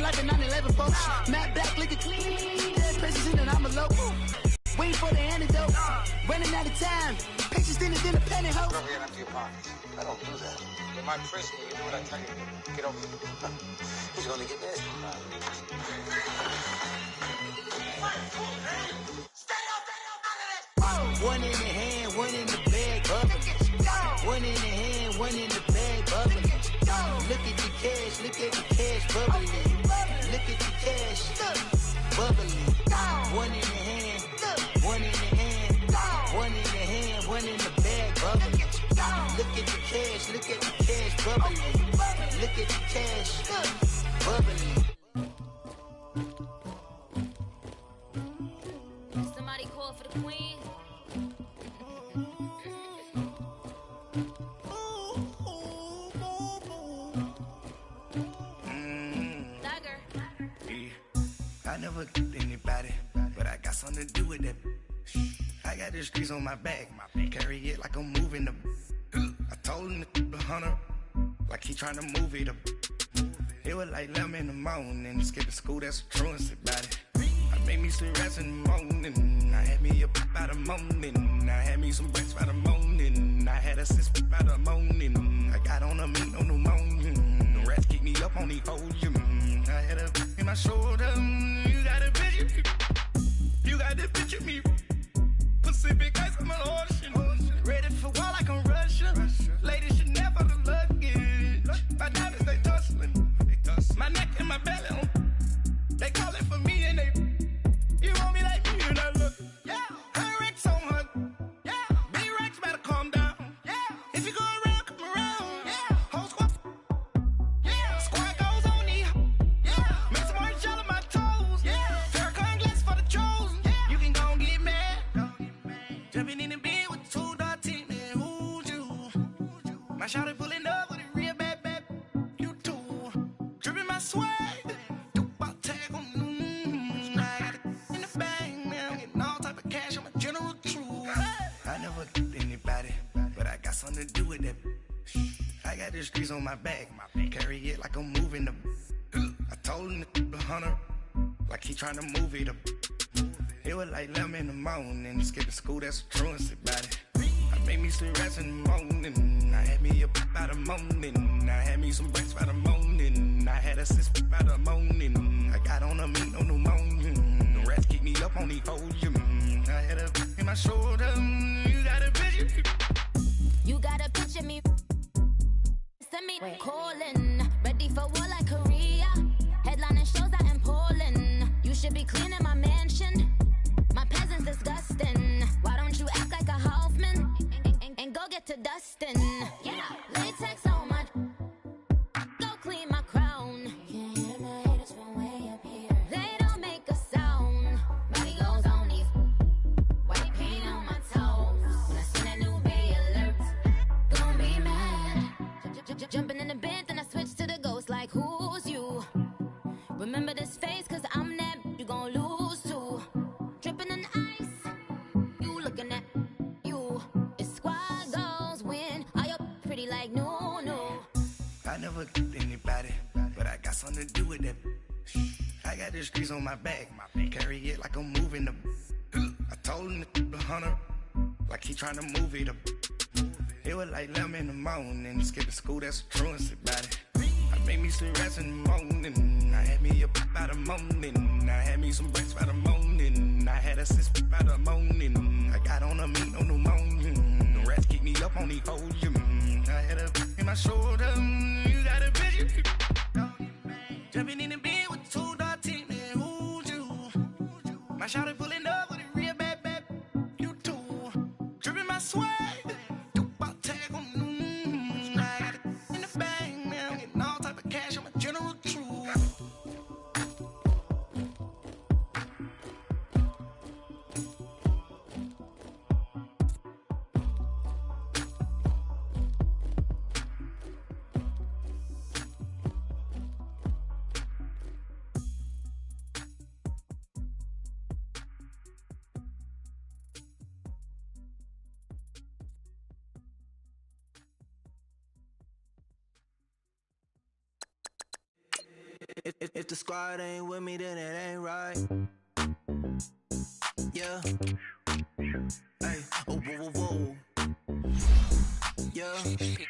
like a 911 folks. Matte black, liquor clean. Dead presence in and I'm a local. Waiting for the antidote. Running out of time. Patience thinner than a penny hoe. Over here and empty your pockets. I don't do that. You might frisk me. You know what I tell you? Get over here. He's gonna get this. Stay out of this. One in the hand, one in the bag, bubbling. One in the hand, one in the bag, bubbling. Look at the cash, look at the cash, bubbling. Look at the cash, bubbling. One in the hand, one in the hand, one in the hand, one in the bag, bubbling. Look at the cash, look at the cash, bubbling. Look at the cash, bubbling. Somebody call for the queen. I never killed anybody, but I got something to do with that. I got the streets on my back, carry it like I'm moving the. I told him to the hunter, like he trying to move it up. It was like 11 in the morning, skipping school, that's a truancy about it. I made me some rest in the morning, I had me up by the morning. I had me some breakfast by the morning, I had a six by the morning. I got on a meat on the morning, the rats keep me up on the ocean. I had a in my shoulder, you got a picture, you got the picture me. Pacific ice on my ocean, ready for war like I'm Russia. Ladies should never the luggage. My diamonds they tussling, my neck and my belly. They calling for me and they, you want me like me and I look. Yeah, her Rex on her. Yeah, big Rex better calm down. Yeah, if you go around, come around. Yeah, whole squad. Yeah, squad goes on me. Yeah, make some orange gel on my toes. Yeah, Farrakhan glass for the chosen. Yeah, you can go and get mad. Jumping in the bed with 2 dark teeth, man, who's you? My shawty pulling up with a real bad, you too. Dripping my swag, do-bop tag on, I got it in the bag, man, I'm getting all type of cash, I'm a general true. I never killed anybody, but I got something to do with that. I got the streets on my back, carry it like I'm moving the. I told him to the hunter, like he trying to move it up. It was like 11 in the morning, skipping school, that's a truancy about it. I made me some rest in the morning, I had me up by the morning. I had me some breakfast by the morning, I had a six by the morning. I got on a meat on the morning, the rats keep me up on the ocean. I had a in my shoulder, you got a picture. You got a picture me. Send me calling, ready for war like Korea. Headlining shows out in Poland. You should be cleaning my mansion. My peasants disgusting. Why don't you act like a Hoffman and go get to dustin'? Yeah, latex on my. Go clean my crown. Can't hear my haters from way up here. They don't make a sound. Body goes on these. White paint on my toes. When I see that new bay alert, gon' be mad. Jumping in the bed, then I switch to the ghost like who's you? Remember this face, cause I'm that you gon' lose too. Dripping in ice, you looking at you. It's squad goals win. Are you pretty like no, no? I never killed anybody, but I got something to do with that. I got the streets on my back, carry it like I'm moving the. I told him to the hunter, like he trying to move it up. It was like 11 in the morning, skipping school, that's a truancy about it. I made me some rest in the morning, I had me up by the morning. I had me some breakfast by the morning, I had a six by the morning. I got on a meat on the morning, the rats keep me up on the ocean. I had a in my shoulder, you got a picture. Jumping in the bed with 2 dark teeth, man, who's you? My shawty pulling up with a real bad, you too. Dripping my swag. If the squad ain't with me, then it ain't right. Yeah. Hey, oh, whoa, whoa, whoa. Yeah. Hey,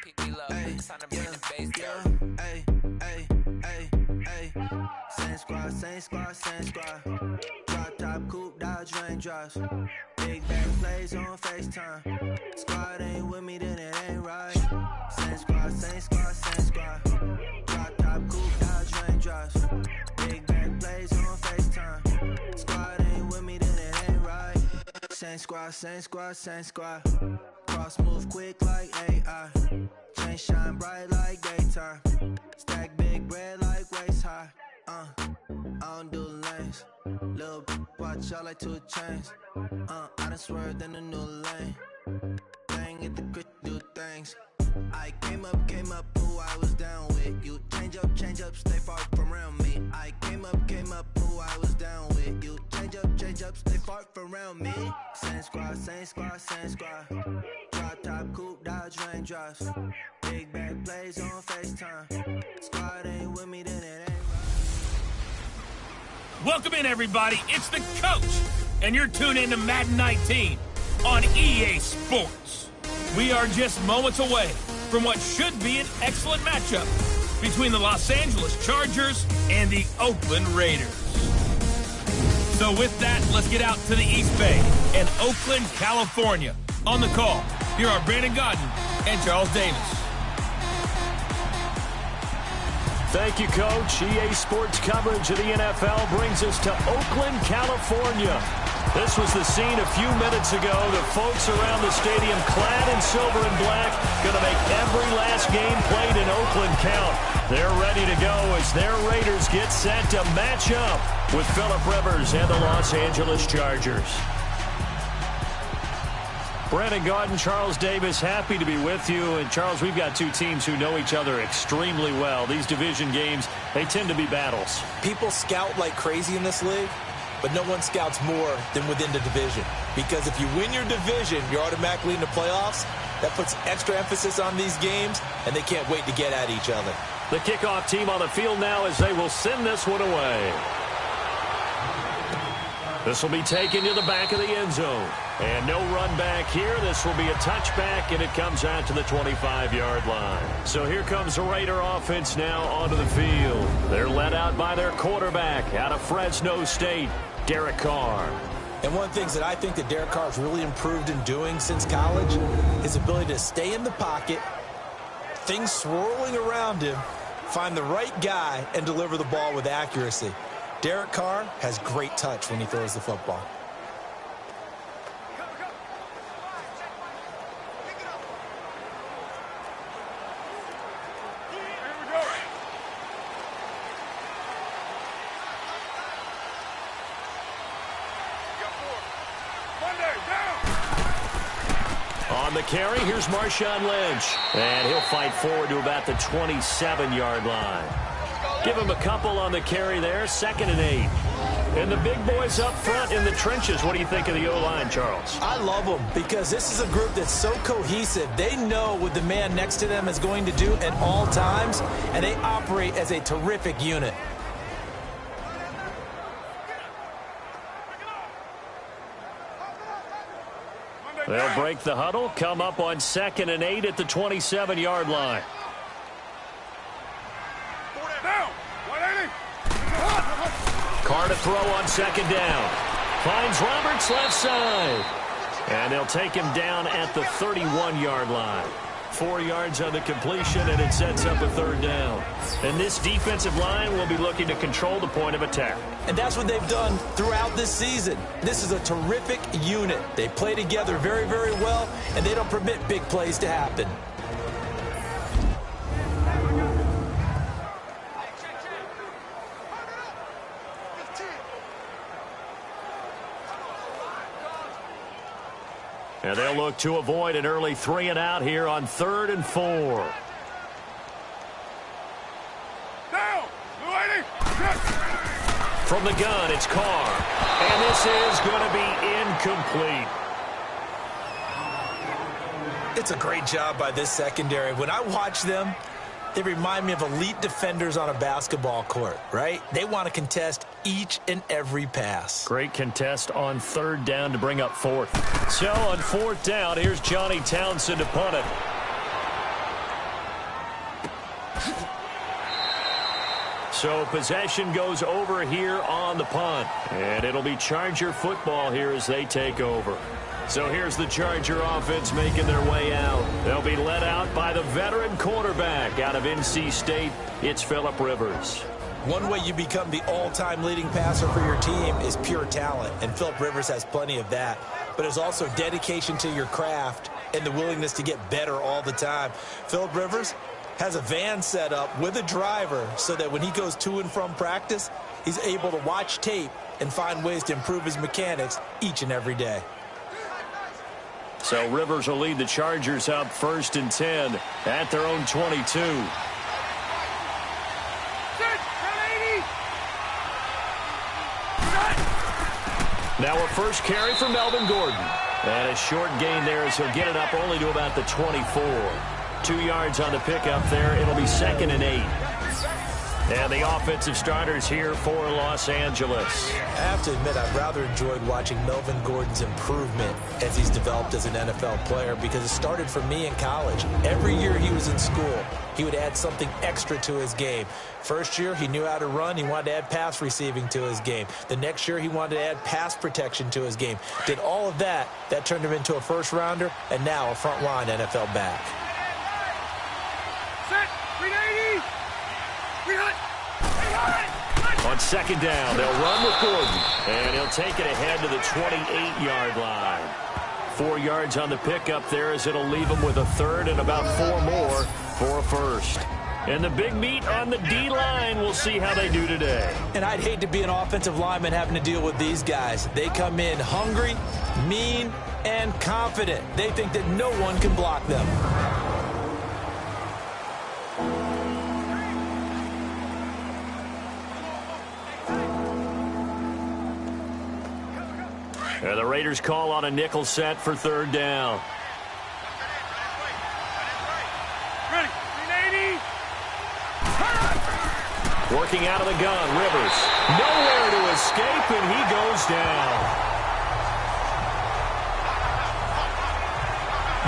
yeah. Hey, hey, hey, hey. Same squad, same squad, same squad. Drop top, coupe, Dodge raindrops. Big back plays on FaceTime. Squad ain't with me, then it ain't right. Same squad, same squad, same squad. Drop top, coupe, Dodge raindrops. Big back plays on FaceTime. Squad ain't with me, then it ain't right. Same squad, same squad, same squad. Cross move quick like AI. Chain shine bright like daytime. Stack big bread like waist high. I don't do lanes. Lil' watch out like 2 chains. I done swerved in a new lane. Bang at the crit, do things. I came up, who I was down with. You change up, stay far from around me. I came up, who I was down with. You change up, stay far from around me. Same squad, same squad, same squad. Drop top, coupe, Dodge raindrops. Big back plays on FaceTime. Squad ain't with me, then it ain't right. Welcome in, everybody. It's the coach, and you're tuned in to Madden 19 on EA Sports. We are just moments away from what should be an excellent matchup between the Los Angeles Chargers and the Oakland Raiders. So with that, let's get out to the East Bay and Oakland, California. On the call, here are Brandon Gaudin and Charles Davis. Thank you, Coach. EA Sports coverage of the NFL brings us to Oakland, California. This was the scene a few minutes ago. The folks around the stadium clad in silver and black going to make every last game played in Oakland count. They're ready to go as their Raiders get set to match up with Phillip Rivers and the Los Angeles Chargers. Brandon Gaudin, Charles Davis, happy to be with you. And, Charles, we've got two teams who know each other extremely well. These division games, they tend to be battles. People scout like crazy in this league, but no one scouts more than within the division. Because if you win your division, you're automatically in the playoffs. That puts extra emphasis on these games, and they can't wait to get at each other. The kickoff team on the field now as they will send this one away. This will be taken to the back of the end zone. And no run back here. This will be a touchback, and it comes out to the 25-yard line. So here comes the Raider offense now onto the field. They're led out by their quarterback out of Fresno State, Derek Carr. And one of the things that I think that Derek Carr has really improved in doing since college, his ability to stay in the pocket, things swirling around him, find the right guy, and deliver the ball with accuracy. Derek Carr has great touch when he throws the football. On the carry, here's Marshawn Lynch. And he'll fight forward to about the 27-yard line. Give him a couple on the carry there, 2nd and 8. And the big boys up front in the trenches. What do you think of the O-line, Charles? I love them because this is a group that's so cohesive. They know what the man next to them is going to do at all times, and they operate as a terrific unit. They'll break the huddle, come up on 2nd and 8 at the 27-yard line. Carr to throw on 2nd down. Finds Roberts left side. And they'll take him down at the 31-yard line. 4 yards on the completion, and it sets up a 3rd down. And this defensive line will be looking to control the point of attack. And that's what they've done throughout this season. This is a terrific unit. They play together very, very well, and they don't permit big plays to happen. And they'll look to avoid an early 3 and out here on 3rd and 4. From the gun, it's Carr. And this is going to be incomplete. It's a great job by this secondary. When I watch them, They remind me of elite defenders on a basketball court, right? They want to contest each and every pass. Great contest on third down to bring up fourth. So on fourth down, here's Johnny Townsend to punt it. So possession goes over here on the punt. And it'll be Charger football here as they take over. So here's the Charger offense making their way out. They'll be led out by the veteran quarterback out of NC State. It's Phillip Rivers. One way you become the all-time leading passer for your team is pure talent, and Phillip Rivers has plenty of that. But it's also dedication to your craft and the willingness to get better all the time. Phillip Rivers has a van set up with a driver so that when he goes to and from practice, he's able to watch tape and find ways to improve his mechanics each and every day. So Rivers will lead the Chargers up 1st and 10 at their own 22. Now a first carry for Melvin Gordon. And a short gain there as he'll get it up only to about the 24. 2 yards on the pickup there. It'll be 2nd and 8. And the offensive starters here for Los Angeles. I have to admit, I've rather enjoyed watching Melvin Gordon's improvement as he's developed as an NFL player because it started for me in college. Every year he was in school, he would add something extra to his game. First year, he knew how to run. He wanted to add pass receiving to his game. The next year, he wanted to add pass protection to his game. Did all of that. That turned him into a first-rounder and now a front-line NFL back. On 2nd down, they'll run with Gordon, and he'll take it ahead to the 28-yard line. 4 yards on the pickup there as it'll leave him with a 3rd and about 4 more for a first. And the big meat on the D-line, we'll see how they do today. And I'd hate to be an offensive lineman having to deal with these guys. They come in hungry, mean, and confident. They think that no one can block them. And the Raiders call on a nickel set for 3rd down. Working out of the gun, Rivers. Nowhere to escape, and he goes down.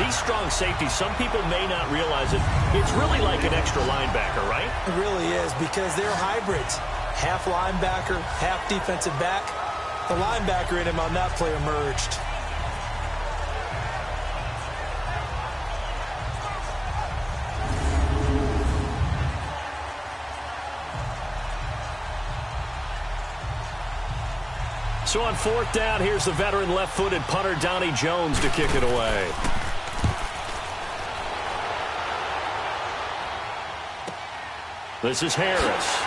These strong safeties, some people may not realize it. It's really like an extra linebacker, right? It really is because they're hybrids. Half linebacker, half defensive back. The linebacker in him on that play emerged. So on 4th down, here's the veteran left-footed punter Donnie Jones to kick it away. This is Harris.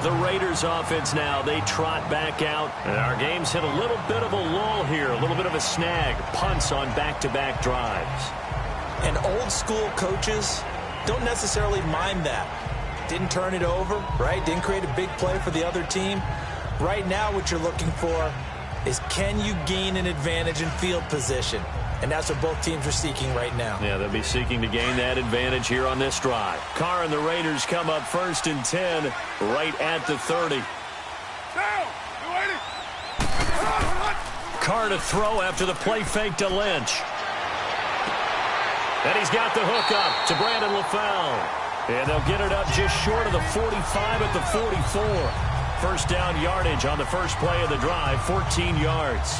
The Raiders offense now, they trot back out. And our game's hit a little bit of a lull here, a little bit of a snag. Punts on back-to-back drives. And old-school coaches don't necessarily mind that. Didn't turn it over, right? Didn't create a big play for the other team. Right now what you're looking for is can you gain an advantage in field position? And that's what both teams are seeking right now. Yeah, they'll be seeking to gain that advantage here on this drive. Carr and the Raiders come up 1st and 10 right at the 30. Carr to throw after the play fake to Lynch. And he's got the hook up to Brandon LaFell. And they'll get it up just short of the 45 at the 44. First down yardage on the first play of the drive, 14 yards.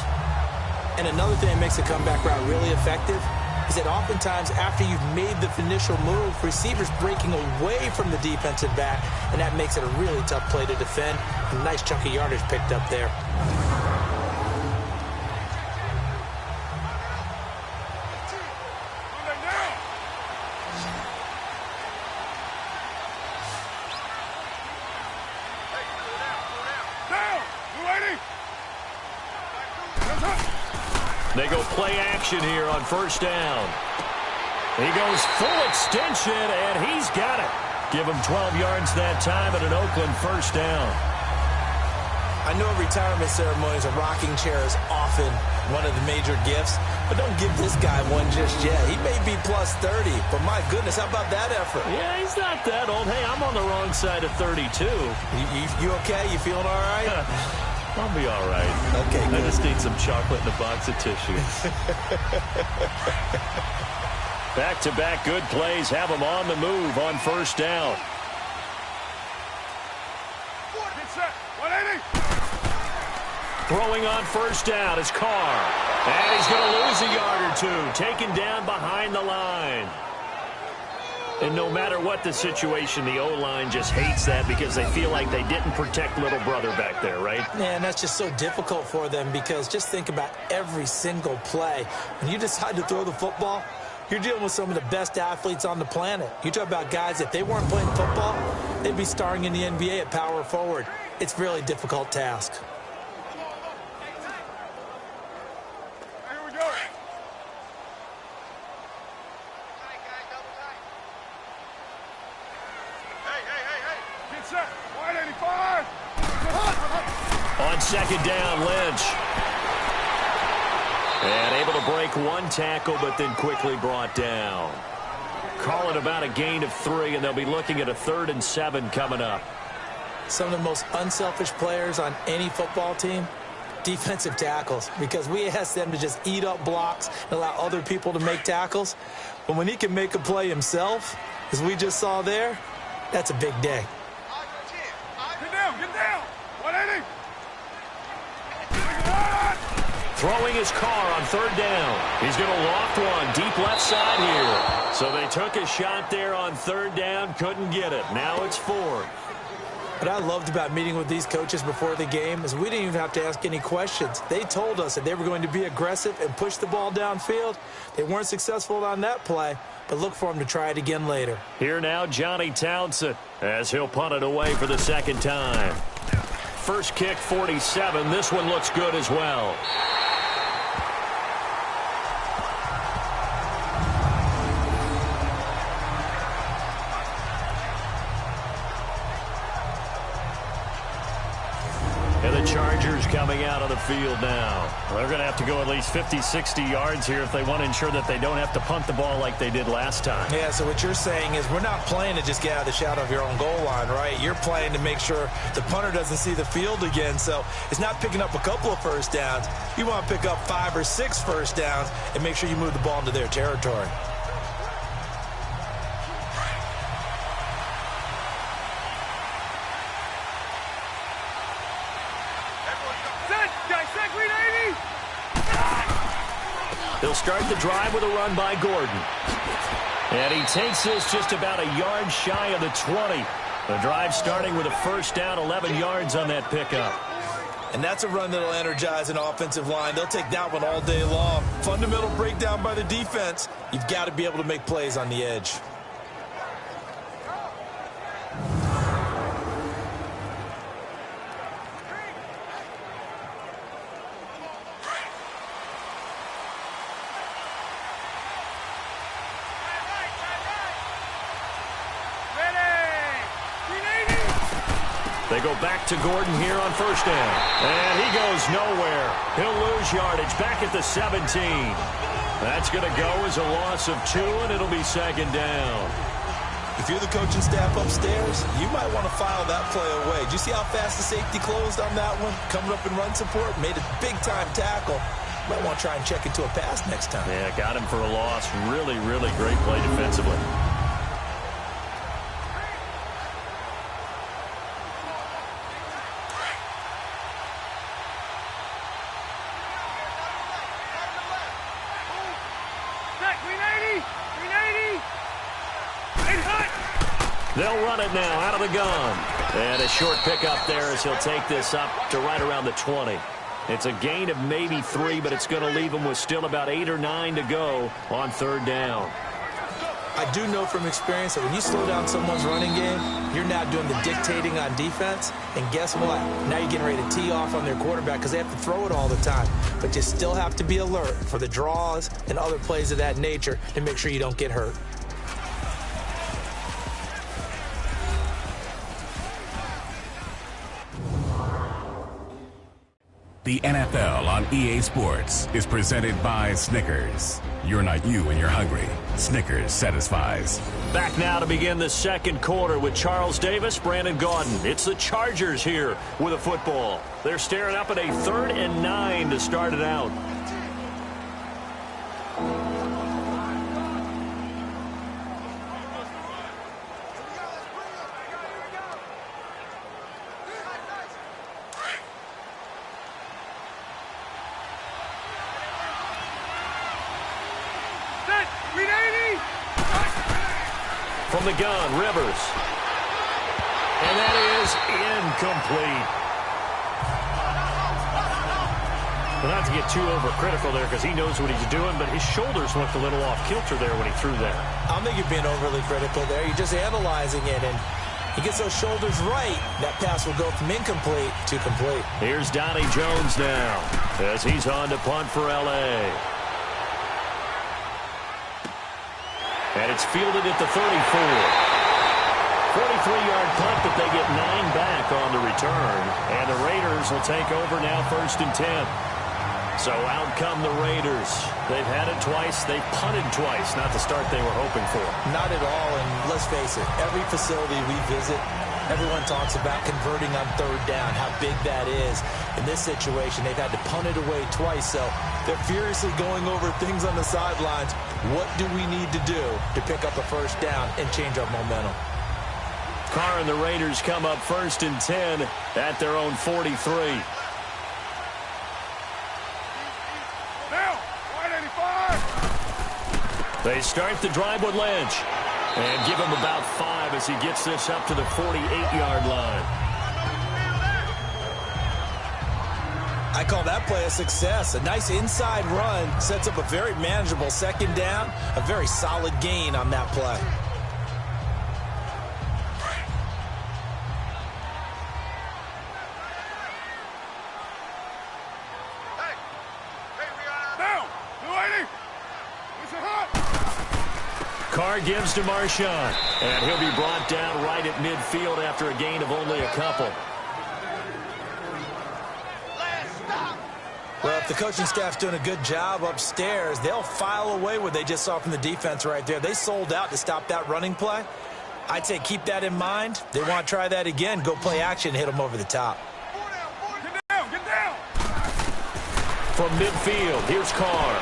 And another thing that makes the comeback route really effective is that oftentimes after you've made the initial move, receivers breaking away from the defensive back, and that makes it a really tough play to defend. A nice chunk of yardage picked up there. They go play action here on 1st down. He goes full extension, and he's got it. Give him 12 yards that time at an Oakland 1st down. I know at retirement ceremonies a rocking chair is often one of the major gifts, but don't give this guy one just yet. He may be plus 30, but my goodness, how about that effort? Yeah, he's not that old. Hey, I'm on the wrong side of 32. You okay? You feeling all right? I'll be all right. Okay, good. I just need some chocolate and a box of tissues. Back-to-back good plays have him on the move on first down. Throwing on first down is Carr. And he's going to lose a yard or two. Taken down behind the line. And no matter what the situation, the O-line just hates that because they feel like they didn't protect little brother back there, right? Yeah, and that's just so difficult for them because just think about every single play. When you decide to throw the football, you're dealing with some of the best athletes on the planet. You talk about guys, if they weren't playing football, they'd be starring in the NBA at power forward. It's a really difficult task. On second down, Lynch. And able to break one tackle, but then quickly brought down. Call it about a gain of 3, and they'll be looking at a 3rd and 7 coming up. Some of the most unselfish players on any football team, defensive tackles, because we ask them to just eat up blocks and allow other people to make tackles. But when he can make a play himself, as we just saw there, that's a big day. Get down! 180! Throwing his Carr on third down. He's going to loft one deep left side here. So they took a shot there on third down, couldn't get it. Now it's 4. What I loved about meeting with these coaches before the game is we didn't even have to ask any questions. They told us that they were going to be aggressive and push the ball downfield. They weren't successful on that play, but look for them to try it again later. Here now, Johnny Townsend, as he'll punt it away for the second time. First kick, 47. This one looks good as well. And the Chargers coming out of the field now. They're going to have to go at least 50, 60 yards here if they want to ensure that they don't have to punt the ball like they did last time. Yeah, so what you're saying is we're not playing to just get out of the shadow of your own goal line, right? You're playing to make sure the punter doesn't see the field again. So it's not picking up a couple of first downs. You want to pick up 5 or 6 first downs and make sure you move the ball into their territory. They'll start the drive with a run by Gordon. And he takes this just about a yard shy of the 20. The drive starting with a first down, 11 yards on that pickup. And that's a run that'll energize an offensive line. They'll take that one all day long. Fundamental breakdown by the defense. You've got to be able to make plays on the edge. They go back to Gordon here on first down. And he goes nowhere. He'll lose yardage back at the 17. That's going to go as a loss of 2, and it'll be second down. If you're the coaching staff upstairs, you might want to file that play away. Did you see how fast the safety closed on that one? Coming up in run support, made a big-time tackle. Might want to try and check into a pass next time. Yeah, got him for a loss. Really, really great play defensively. They'll run it now out of the gun. And a short pickup there as he'll take this up to right around the 20. It's a gain of maybe 3, but it's going to leave him with still about 8 or 9 to go on third down. I do know from experience that when you slow down someone's running game, you're now doing the dictating on defense. And guess what? Now you're getting ready to tee off on their quarterback because they have to throw it all the time. But you still have to be alert for the draws and other plays of that nature to make sure you don't get hurt. The NFL on EA Sports is presented by Snickers. You're not you when you're hungry. Snickers satisfies. Back now to begin the second quarter with Charles Davis, Brandon Gaudin. It's the Chargers here with a football. They're staring up at a 3rd and 9 to start it out. From the gun, Rivers. And that is incomplete. Well, not to get too overcritical there because he knows what he's doing, but his shoulders looked a little off kilter there when he threw that. I don't think you're being overly critical there. You're just analyzing it, and he gets those shoulders right. That pass will go from incomplete to complete. Here's Donnie Jones now as he's on to punt for L.A. And it's fielded at the 34. 43-yard punt, but they get 9 back on the return. And the Raiders will take over now 1st and 10. So out come the Raiders. They've had it twice. They've punted twice. Not the start they were hoping for. Not at all, and let's face it, every facility we visit, everyone talks about converting on 3rd down, how big that is. In this situation, they've had to punt it away twice, so they're furiously going over things on the sidelines. What do we need to do to pick up a 1st down and change our momentum? Carr and the Raiders come up 1st and 10 at their own 43. They start the drive with Lynch and give him about 5 as he gets this up to the 48-yard line. I call that play a success. A nice inside run sets up a very manageable 2nd down, a very solid gain on that play. Carr gives to Marshawn, and he'll be brought down right at midfield after a gain of only a couple. Well, if the coaching staff's doing a good job upstairs, they'll file away what they just saw from the defense right there. They sold out to stop that running play. I'd say keep that in mind. They want to try that again. Go play action, hit them over the top. Get down! From midfield, here's Carr.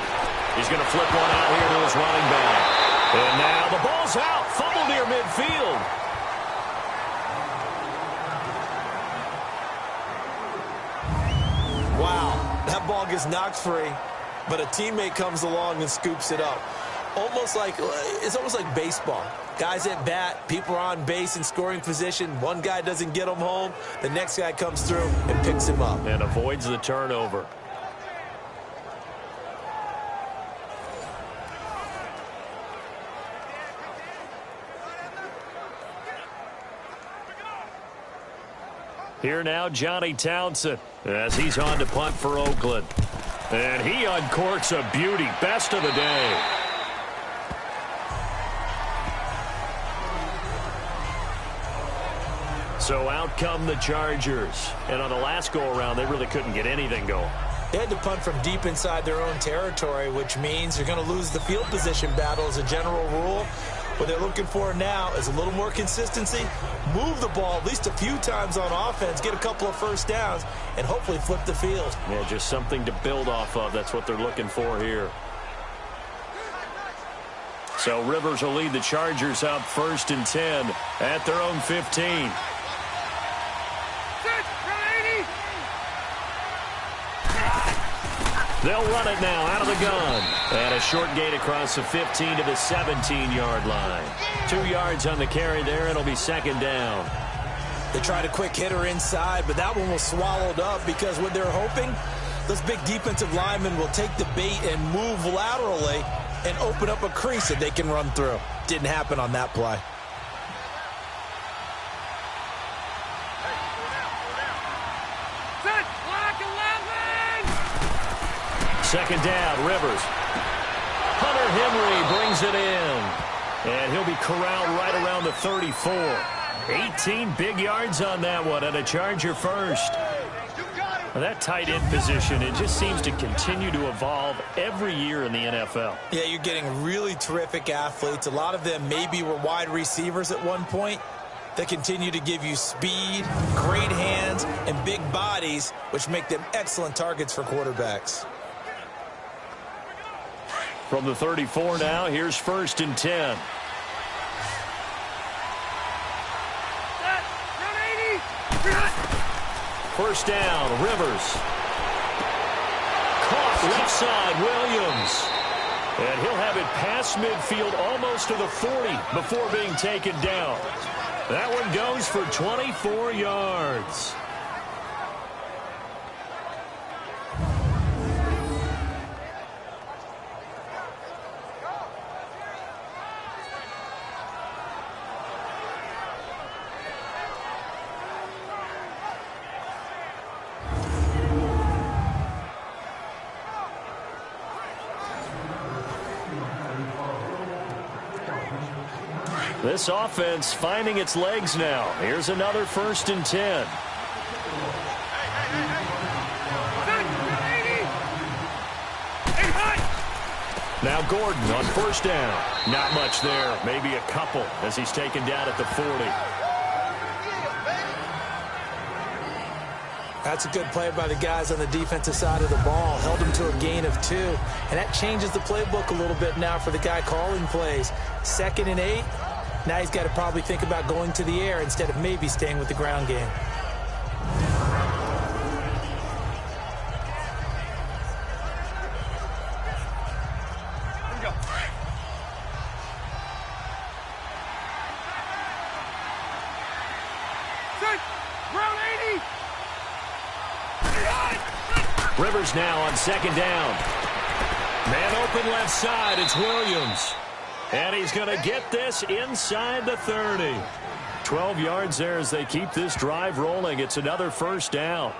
He's going to flip one out here to his running back. And now the ball's out. Fumble near midfield. Wow, that ball gets knocked free, but a teammate comes along and scoops it up. It's almost like baseball. Guys at bat, people are on base in scoring position. One guy doesn't get him home. The next guy comes through and picks him up. And avoids the turnover. Here now, Johnny Townsend, as he's on to punt for Oakland. And he uncorks a beauty. Best of the day. So out come the Chargers. And on the last go-around, they really couldn't get anything going. They had to punt from deep inside their own territory, which means they're going to lose the field position battle as a general rule. What they're looking for now is a little more consistency, move the ball at least a few times on offense, get a couple of 1st downs, and hopefully flip the field. Yeah, just something to build off of. That's what they're looking for here. So Rivers will lead the Chargers up 1st and 10 at their own 15. They'll run it now out of the gun. And a short gain across the 15 to the 17-yard line. 2 yards on the carry there, and it'll be 2nd down. They tried a quick hitter inside, but that one was swallowed up because what they're hoping, those big defensive linemen will take the bait and move laterally and open up a crease that they can run through. Didn't happen on that play. Second down, Rivers. Hunter Henry brings it in. And he'll be corralled right around the 34. 18 big yards on that one, and a Charger first. That tight end position, it just seems to continue to evolve every year in the NFL. Yeah, you're getting really terrific athletes. A lot of them maybe were wide receivers at one point. They continue to give you speed, great hands, and big bodies, which make them excellent targets for quarterbacks. From the 34 now, here's 1st and 10. First down, Rivers. Caught left side, Williams. And he'll have it past midfield almost to the 40 before being taken down. That one goes for 24 yards. This offense finding its legs now. Here's another 1st and 10. Now Gordon on 1st down. Not much there. Maybe a couple as he's taken down at the 40. That's a good play by the guys on the defensive side of the ball. Held him to a gain of 2. And that changes the playbook a little bit now for the guy calling plays. 2nd and 8. Now he's got to probably think about going to the air instead of maybe staying with the ground game. Here we go. Set. Ground 80. Rivers now on 2nd down. Man open left side. It's Williams. And he's going to get this inside the 30. 12 yards there as they keep this drive rolling. It's another 1st down.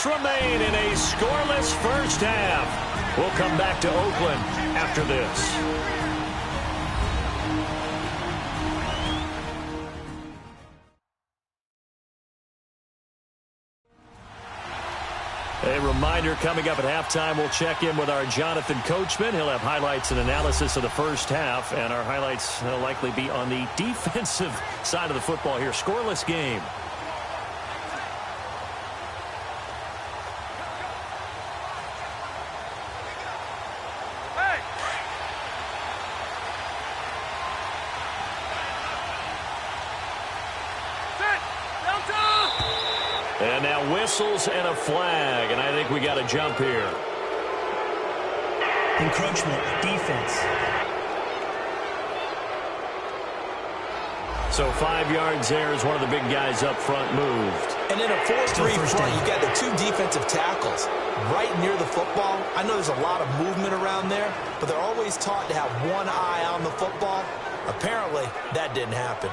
Remain in a scoreless first half. We'll come back to Oakland after this. A reminder coming up at halftime, we'll check in with our Jonathan Coachman. He'll have highlights and analysis of the first half, and our highlights will likely be on the defensive side of the football here. Scoreless game. And now whistles and a flag, and I think we got a jump here. Encroachment, defense. So 5 yards there as one of the big guys up front moved. And in a 4-3 front, you got the 2 defensive tackles right near the football. I know there's a lot of movement around there, but they're always taught to have one eye on the football. Apparently, that didn't happen.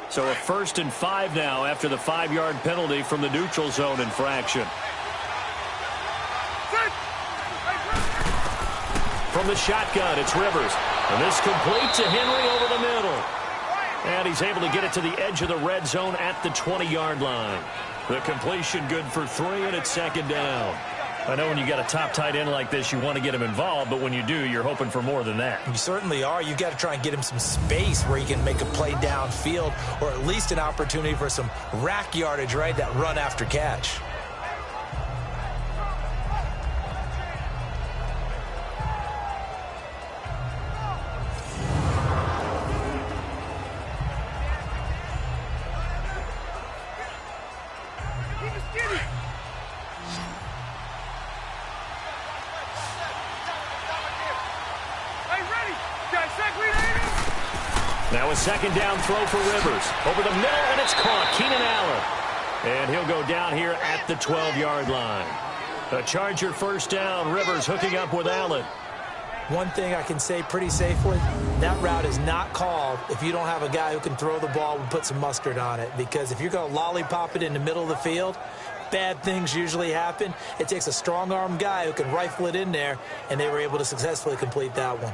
So a 1st and 5 now after the 5-yard penalty from the neutral zone infraction. From the shotgun, it's Rivers. And this complete to Henry over the middle. And he's able to get it to the edge of the red zone at the 20-yard line. The completion good for 3, and it's 2nd down. I know when you got a top tight end like this, you want to get him involved, but when you do, you're hoping for more than that. You certainly are. You've got to try and get him some space where he can make a play downfield, or at least an opportunity for some rack yardage, right? That run after catch. Now a second down throw for Rivers. Over the middle, and it's caught. Keenan Allen. And he'll go down here at the 12-yard line. A Charger first down. Rivers hooking up with Allen. One thing I can say pretty safely, that route is not called if you don't have a guy who can throw the ball and put some mustard on it. Because if you're going to lollipop it in the middle of the field, bad things usually happen. It takes a strong-arm guy who can rifle it in there, and they were able to successfully complete that one.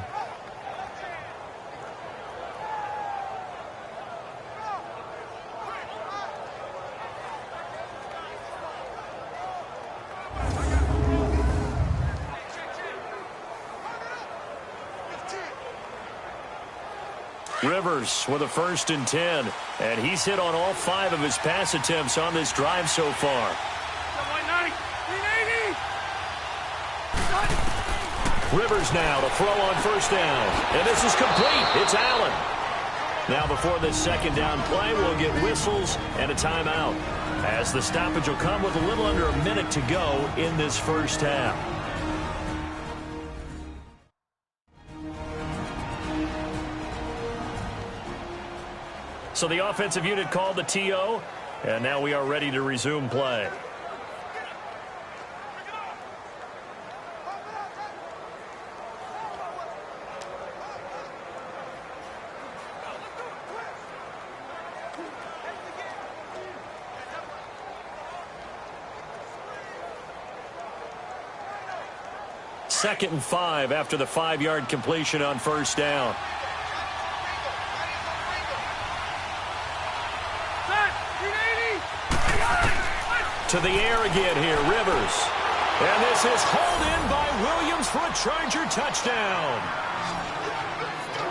Rivers with a 1st and 10, and he's hit on all 5 of his pass attempts on this drive so far. Rivers now to throw on 1st down, and this is complete. It's Allen. Now before this second down play, we'll get whistles and a timeout, as the stoppage will come with a little under a minute to go in this first half. So the offensive unit called the TO, and now we are ready to resume play. Second and 5 after the 5-yard completion on 1st down. To the air again here, Rivers. And this is hauled in by Williams for a Charger touchdown.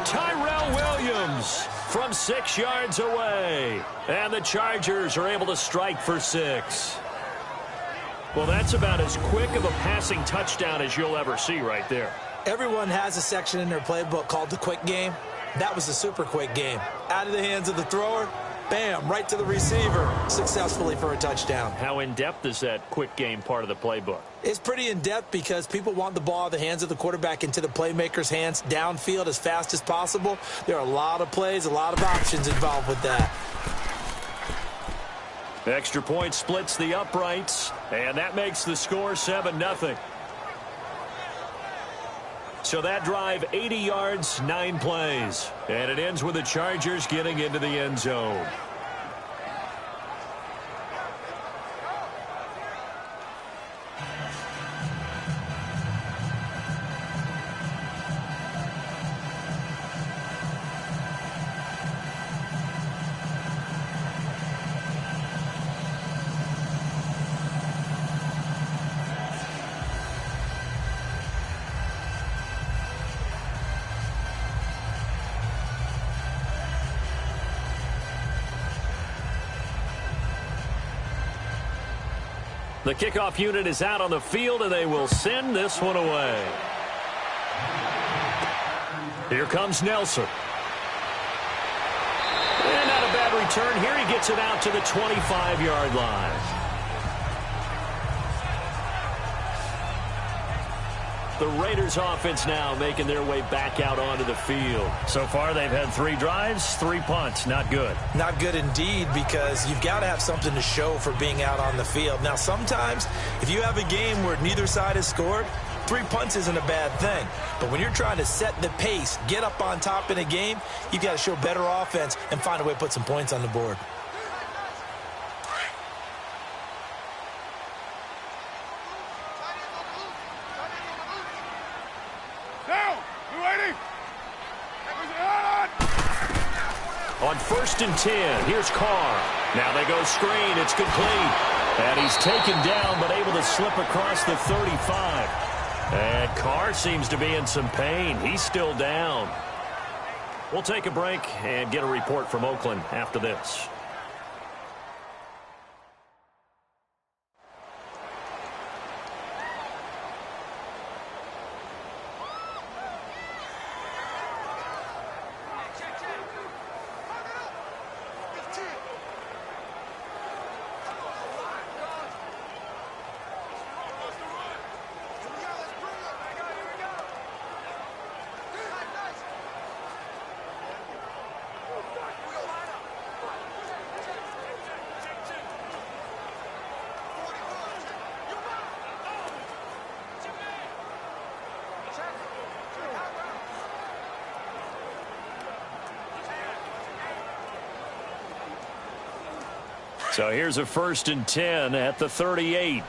Tyrell Williams from 6 yards away. And the Chargers are able to strike for 6. Well, that's about as quick of a passing touchdown as you'll ever see right there. Everyone has a section in their playbook called the quick game. That was the super quick game. Out of the hands of the thrower, bam, right to the receiver, successfully for a touchdown. How in-depth is that quick game part of the playbook? It's pretty in-depth because people want the ball out of the hands of the quarterback into the playmaker's hands downfield as fast as possible. There are a lot of plays, a lot of options involved with that. The extra point splits the uprights, and that makes the score 7-0. So that drive, 80 yards, 9 plays. And it ends with the Chargers getting into the end zone. The kickoff unit is out on the field, and they will send this one away. Here comes Nelson. And not a bad return. Here he gets it out to the 25-yard line. The Raiders offense now making their way back out onto the field. So far, they've had 3 drives, 3 punts. Not good. Not good indeed, because you've got to have something to show for being out on the field. Now, sometimes, if you have a game where neither side has scored, 3 punts isn't a bad thing. But when you're trying to set the pace, get up on top in a game, you've got to show better offense and find a way to put some points on the board. On 1st and 10, here's Carr. Now they go screen. It's complete. And he's taken down, but able to slip across the 35. And Carr seems to be in some pain. He's still down. We'll take a break and get a report from Oakland after this. So here's a 1st and 10 at the 38. Here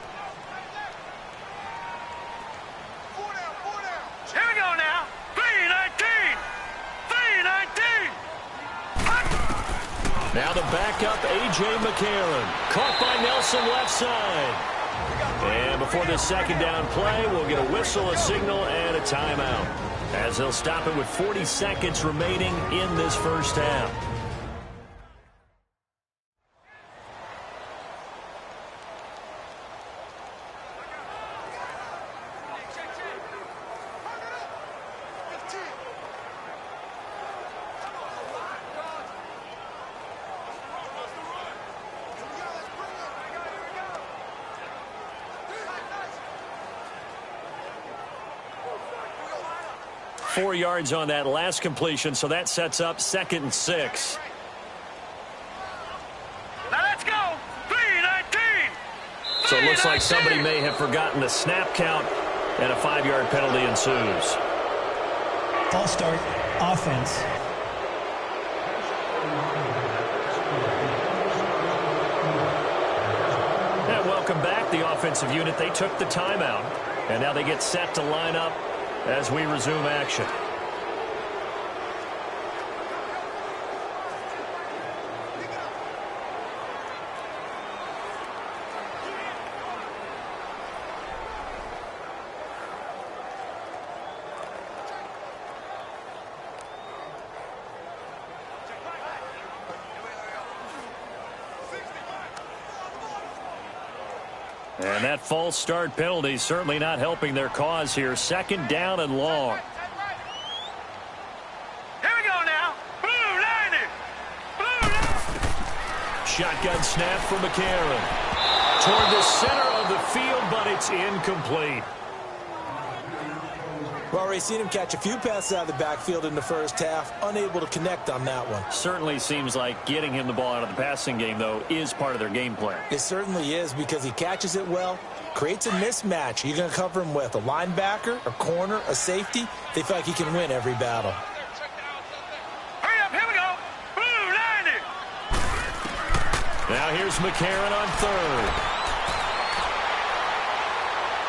we go now. 3-19. 3-19. Now the backup, A.J. McCarron. Caught by Nelson left side. And before this second down play, we'll get a whistle, a signal, and a timeout, as they'll stop it with 40 seconds remaining in this first half. .4 yards on that last completion, so that sets up 2nd and 6. Now let's go. 3-19. So it looks like somebody may have forgotten the snap count, and a 5-yard penalty ensues. False start, offense. And welcome back, the offensive unit. They took the timeout, and now they get set to line up as we resume action. And that false start penalty certainly not helping their cause here. 2nd down and long. Here we go now. Blue 90. Blue 90. Shotgun snap from McCarron. Toward the center of the field, but it's incomplete. We've already seen him catch a few passes out of the backfield in the first half, unable to connect on that one. Certainly seems like getting him the ball out of the passing game, though, is part of their game plan. It certainly is, because he catches it well, creates a mismatch. You're going to cover him with a linebacker, a corner, a safety. They feel like he can win every battle. Hurry up, here we go. Blue 90. Now here's McCarron on 3rd.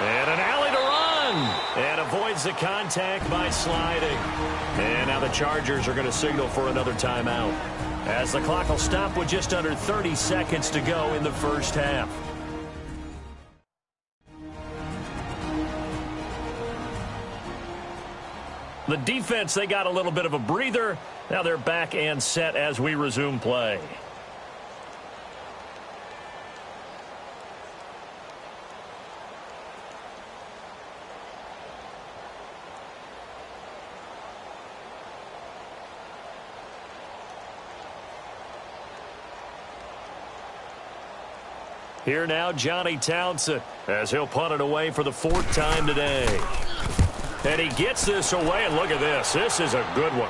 And an alley to run. And avoids the contact by sliding. And now the Chargers are going to signal for another timeout, as the clock will stop with just under 30 seconds to go in the first half. The defense, they got a little bit of a breather. Now they're back and set as we resume play. Here now, Johnny Townsend, as he'll punt it away for the 4th time today. And he gets this away, and look at this. This is a good one.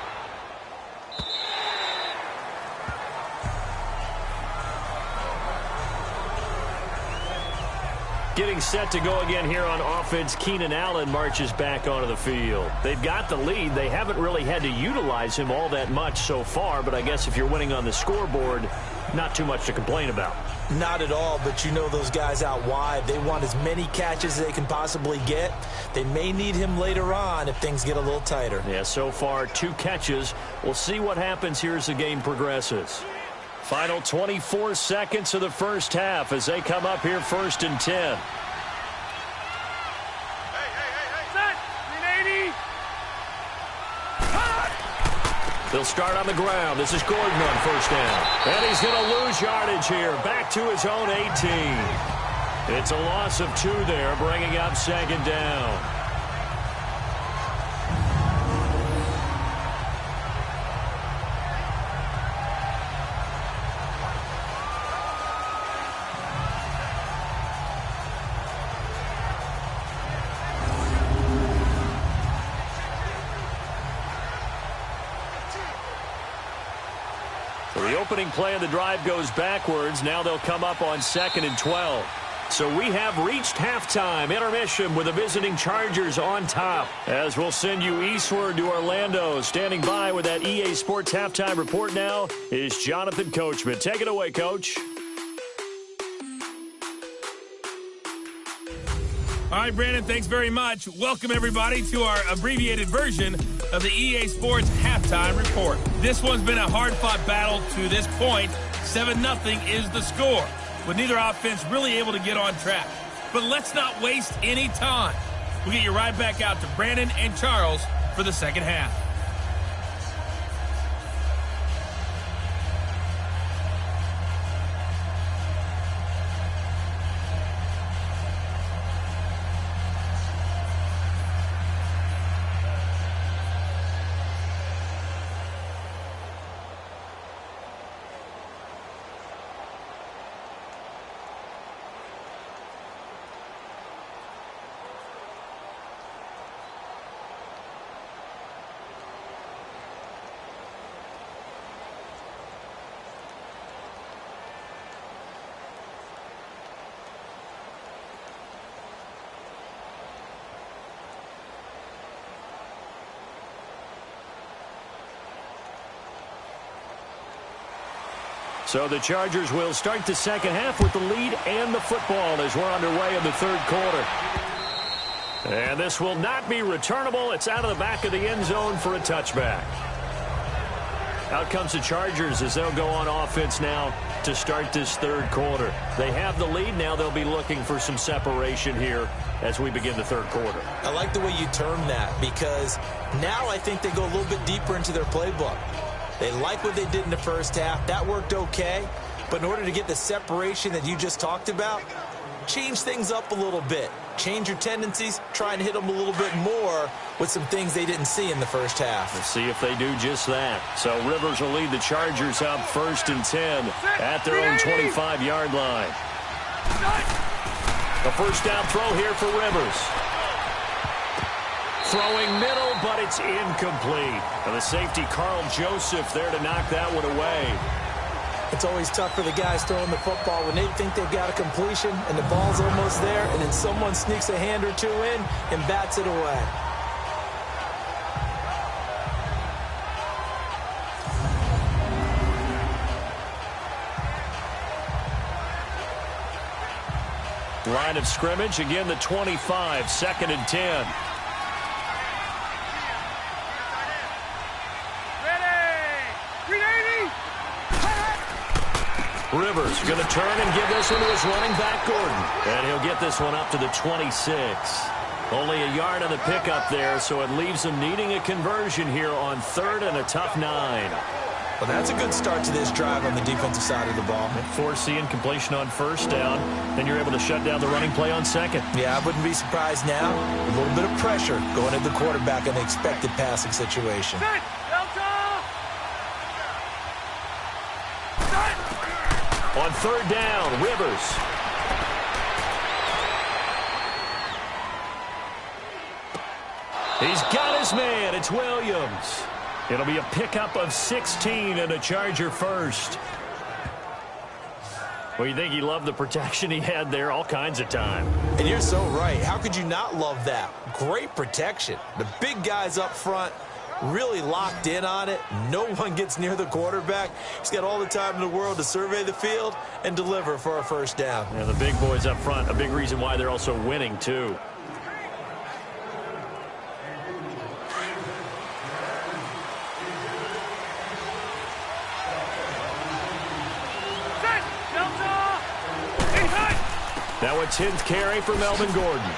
Getting set to go again here on offense, Keenan Allen marches back onto the field. They've got the lead. They haven't really had to utilize him all that much so far, but I guess if you're winning on the scoreboard, not too much to complain about. Not at all, but you know those guys out wide, they want as many catches as they can possibly get. They may need him later on if things get a little tighter. Yeah, so far 2 catches. We'll see what happens here as the game progresses. Final 24 seconds of the first half as they come up here 1st and 10. Set. 380. They'll start on the ground. This is Gordon on 1st down. And he's going to lose yardage here. Back to his own 18. It's a loss of 2 there, bringing up 2nd down. The opening play of the drive goes backwards. Now they'll come up on 2nd and 12. So we have reached halftime. Intermission with the visiting Chargers on top. As we'll send you eastward to Orlando. Standing by with that EA Sports halftime report now is Jonathan Coachman. Take it away, Coach. All right, Brandon, thanks very much. Welcome, everybody, to our abbreviated version of the EA Sports Halftime Report. This one's been a hard-fought battle to this point. 7-0 is the score, with neither offense really able to get on track. But let's not waste any time. We'll get you right back out to Brandon and Charles for the second half. So the Chargers will start the second half with the lead and the football as we're underway in the third quarter. And this will not be returnable. It's out of the back of the end zone for a touchback. Out comes the Chargers as they'll go on offense now to start this third quarter. They have the lead. Now they'll be looking for some separation here as we begin the third quarter. I like the way you term that, because now I think they go a little bit deeper into their playbook. They like what they did in the first half. That worked okay. But in order to get the separation that you just talked about, change things up a little bit. Change your tendencies. Try and hit them a little bit more with some things they didn't see in the first half. Let's see if they do just that. So Rivers will lead the Chargers up 1st and 10 at their own 25-yard line. A first down throw here for Rivers. Throwing middle, but it's incomplete. And the safety, Carl Joseph, there to knock that one away. It's always tough for the guys throwing the football when they think they've got a completion and the ball's almost there, and then someone sneaks a hand or two in and bats it away. Line of scrimmage, again the 25, 2nd and 10. Rivers going to turn and give this one to his running back, Gordon. And he'll get this one up to the 26. Only a yard on the pickup there, so it leaves him needing a conversion here on 3rd and a tough 9. Well, that's a good start to this drive on the defensive side of the ball. Force the incompletion on 1st down, then you're able to shut down the running play on 2nd. Yeah, I wouldn't be surprised now. A little bit of pressure going at the quarterback in the expected passing situation. On 3rd down, Rivers. He's got his man. It's Williams. It'll be a pickup of 16 and a Charger first. Well, you think he loved the protection he had there all kinds of time. And you're so right. How could you not love that? Great protection. The big guys up front really locked in on it. No one gets near the quarterback. He's got all the time in the world to survey the field and deliver for a first down. Yeah, the big boys up front, a big reason why they're also winning, too. Now a 10th carry for Melvin Gordon.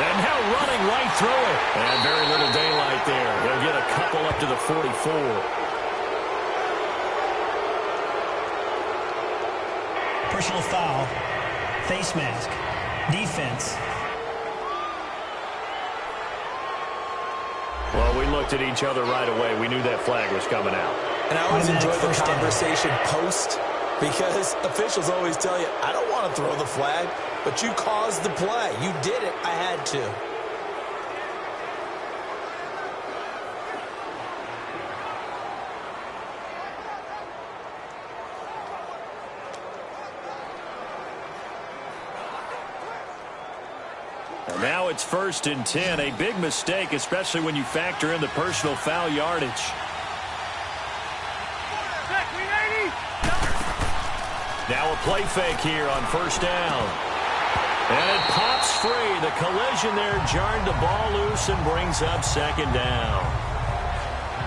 And now running right through it. And very little daylight there. They'll get a couple up to the 44. Personal foul. Face mask. Defense. Well, we looked at each other right away. We knew that flag was coming out. And I always enjoy the conversation post, because officials always tell you, I don't want to throw the flag, but you caused the play. You did it. I had to. And now it's 1st and 10. A big mistake, especially when you factor in the personal foul yardage. Now a play fake here on 1st down. And it pops free. The collision there jarred the ball loose and brings up second down.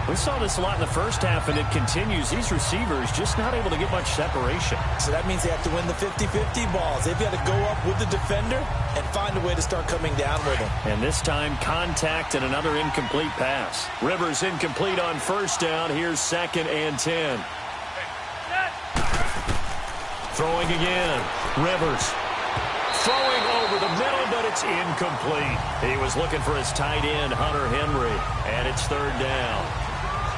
We saw this a lot in the first half, and it continues. These receivers just not able to get much separation. So that means they have to win the 50-50 balls. They've got to go up with the defender and find a way to start coming down with him. And this time, contact and another incomplete pass. Rivers incomplete on first down. Here's 2nd and 10. Throwing again. Rivers. Throwing over the middle, but it's incomplete. He was looking for his tight end, Hunter Henry, and it's 3rd down.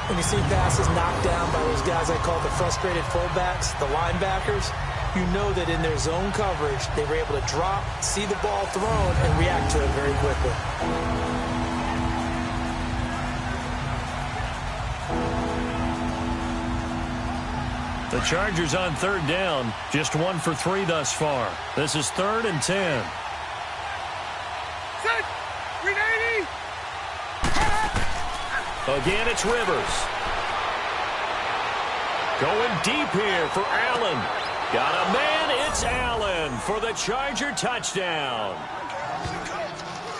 When you see passes knocked down by those guys I call the frustrated fullbacks, the linebackers, you know that in their zone coverage, they were able to drop, see the ball thrown, and react to it very quickly. The Chargers on 3rd down, just 1 for 3 thus far. This is 3rd and 10. Set! 380! Again, it's Rivers. Going deep here for Allen. Got a man, it's Allen for the Charger touchdown.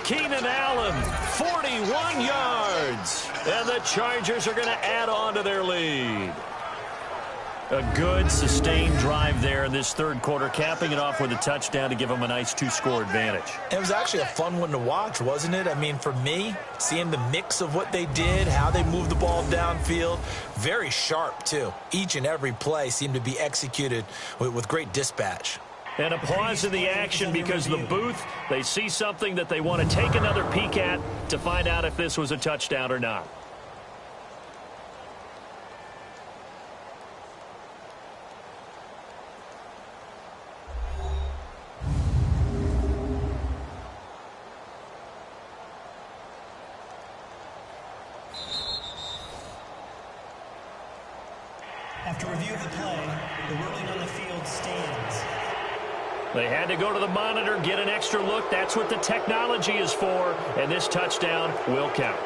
Keenan Allen, 41 yards. And the Chargers are going to add on to their lead. A good, sustained drive there in this 3rd quarter, capping it off with a touchdown to give them a nice 2-score advantage. It was actually a fun one to watch, wasn't it? I mean, for me, seeing the mix of what they did, how they moved the ball downfield, very sharp, too. Each and every play seemed to be executed with great dispatch. And a pause in the action because the booth, they see something that they want to take another peek at to find out if this was a touchdown or not. After review of the play, the ruling on the field stands. They had to go to the monitor, get an extra look. That's what the technology is for, and this touchdown will count.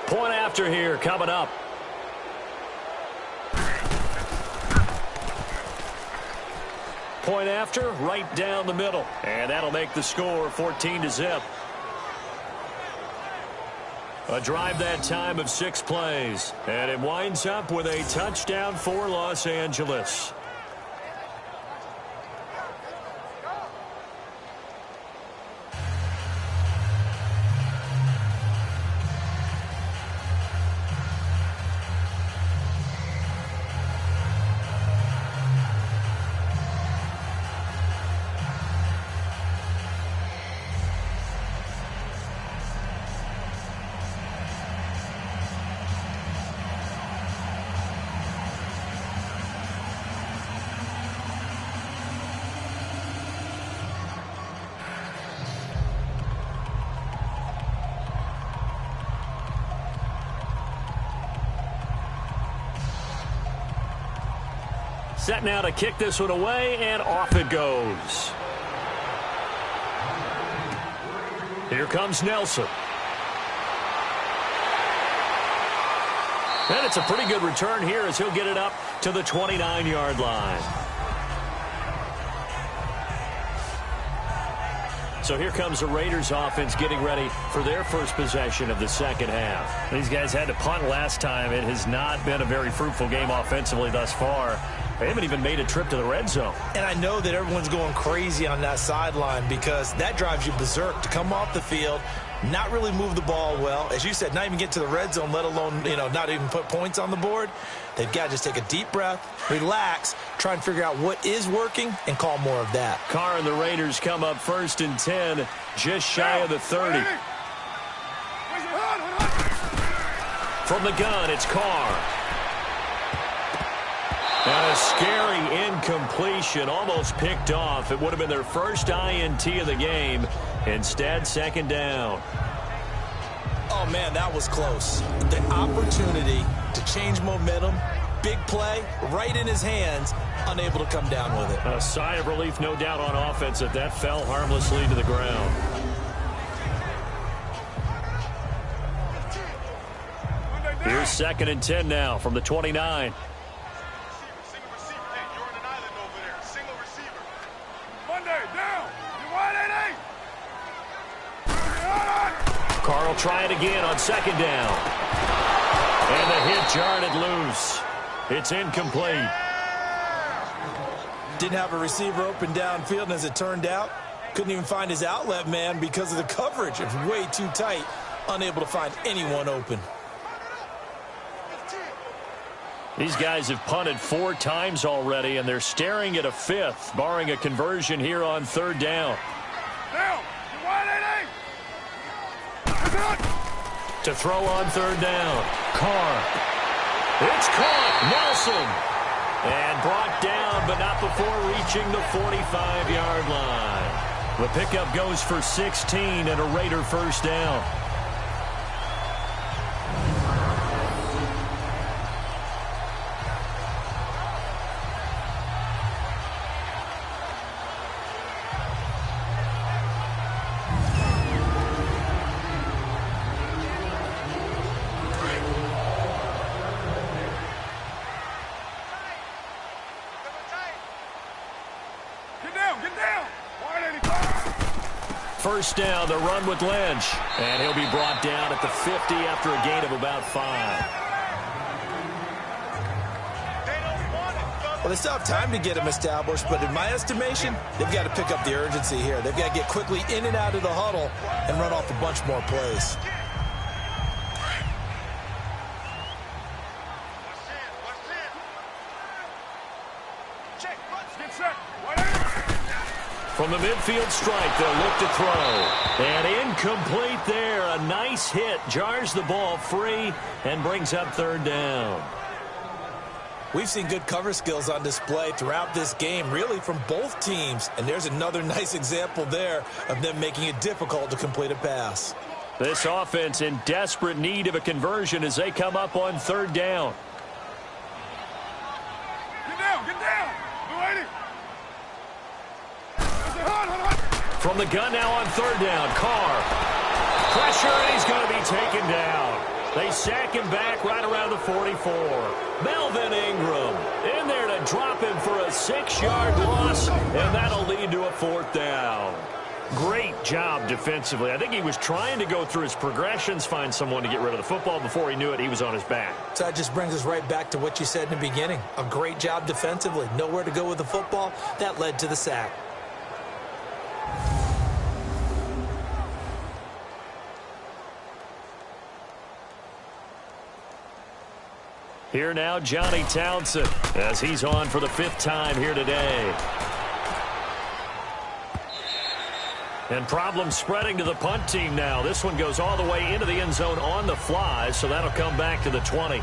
Point after here coming up. Point after, right down the middle, and that'll make the score 14-0. A drive that time of 6 plays, and it winds up with a touchdown for Los Angeles. Set now to kick this one away, and off it goes. Here comes Nelson. And it's a pretty good return here as he'll get it up to the 29-yard line. So here comes the Raiders offense getting ready for their first possession of the second half. These guys had to punt last time. It has not been a very fruitful game offensively thus far. They haven't even made a trip to the red zone. And I know that everyone's going crazy on that sideline because that drives you berserk to come off the field, not really move the ball well. As you said, not even get to the red zone, let alone, not even put points on the board. They've got to just take a deep breath, relax, try and figure out what is working, and call more of that. Carr and the Raiders come up 1st and 10, just shy of the 30. From the gun, it's Carr. And a scary incompletion, almost picked off. It would have been their first INT of the game. Instead, second down. Oh, man, that was close. The opportunity to change momentum, big play, right in his hands, unable to come down with it. A sigh of relief, no doubt, on offense if that fell harmlessly to the ground. Here's 2nd and 10 now from the 29. Carr will try it again on second down. And the hit jarred it loose. It's incomplete. Didn't have a receiver open downfield, and as it turned out, couldn't even find his outlet man because of the coverage. It was way too tight, unable to find anyone open. These guys have punted 4 times already, and they're staring at a 5th, barring a conversion here on third down. To throw on third down, Carr. It's caught, Nelson. And brought down, but not before reaching the 45-yard line. The pickup goes for 16 and a Raider first down. First down, the run with Lynch. And he'll be brought down at the 50 after a gain of about 5. Well, they still have time to get him established, but in my estimation, they've got to pick up the urgency here. They've got to get quickly in and out of the huddle and run off a bunch more plays. From the midfield strike, they'll look to throw. And incomplete there. A nice hit. Jars the ball free and brings up third down. We've seen good cover skills on display throughout this game, really from both teams. And there's another nice example there of them making it difficult to complete a pass. This offense in desperate need of a conversion as they come up on third down. Get down, get down. From the gun now on third down, Carr. Pressure, and he's going to be taken down. They sack him back right around the 44. Melvin Ingram in there to drop him for a 6-yard loss, and that'll lead to a 4th down. Great job defensively. I think he was trying to go through his progressions, find someone to get rid of the football. Before he knew it, he was on his back. So that just brings us right back to what you said in the beginning. A great job defensively. Nowhere to go with the football. That led to the sack. Here now, Johnny Townsend, as he's on for the 5th time here today. And problems spreading to the punt team now. This one goes all the way into the end zone on the fly, so that'll come back to the 20.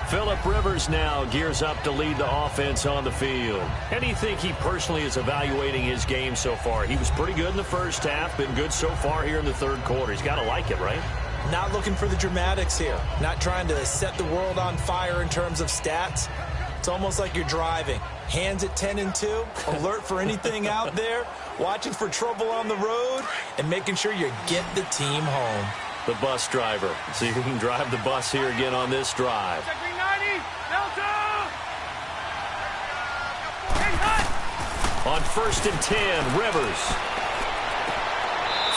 Phillip Rivers now gears up to lead the offense on the field. How do you think he personally is evaluating his game so far? He was pretty good in the first half, been good so far here in the third quarter. He's got to like it, right? Not looking for the dramatics here. Not trying to set the world on fire in terms of stats. It's almost like you're driving. Hands at 10 and 2, alert for anything out there, watching for trouble on the road, and making sure you get the team home. The bus driver. See if he can drive the bus here again on this drive. On 1st and 10, Rivers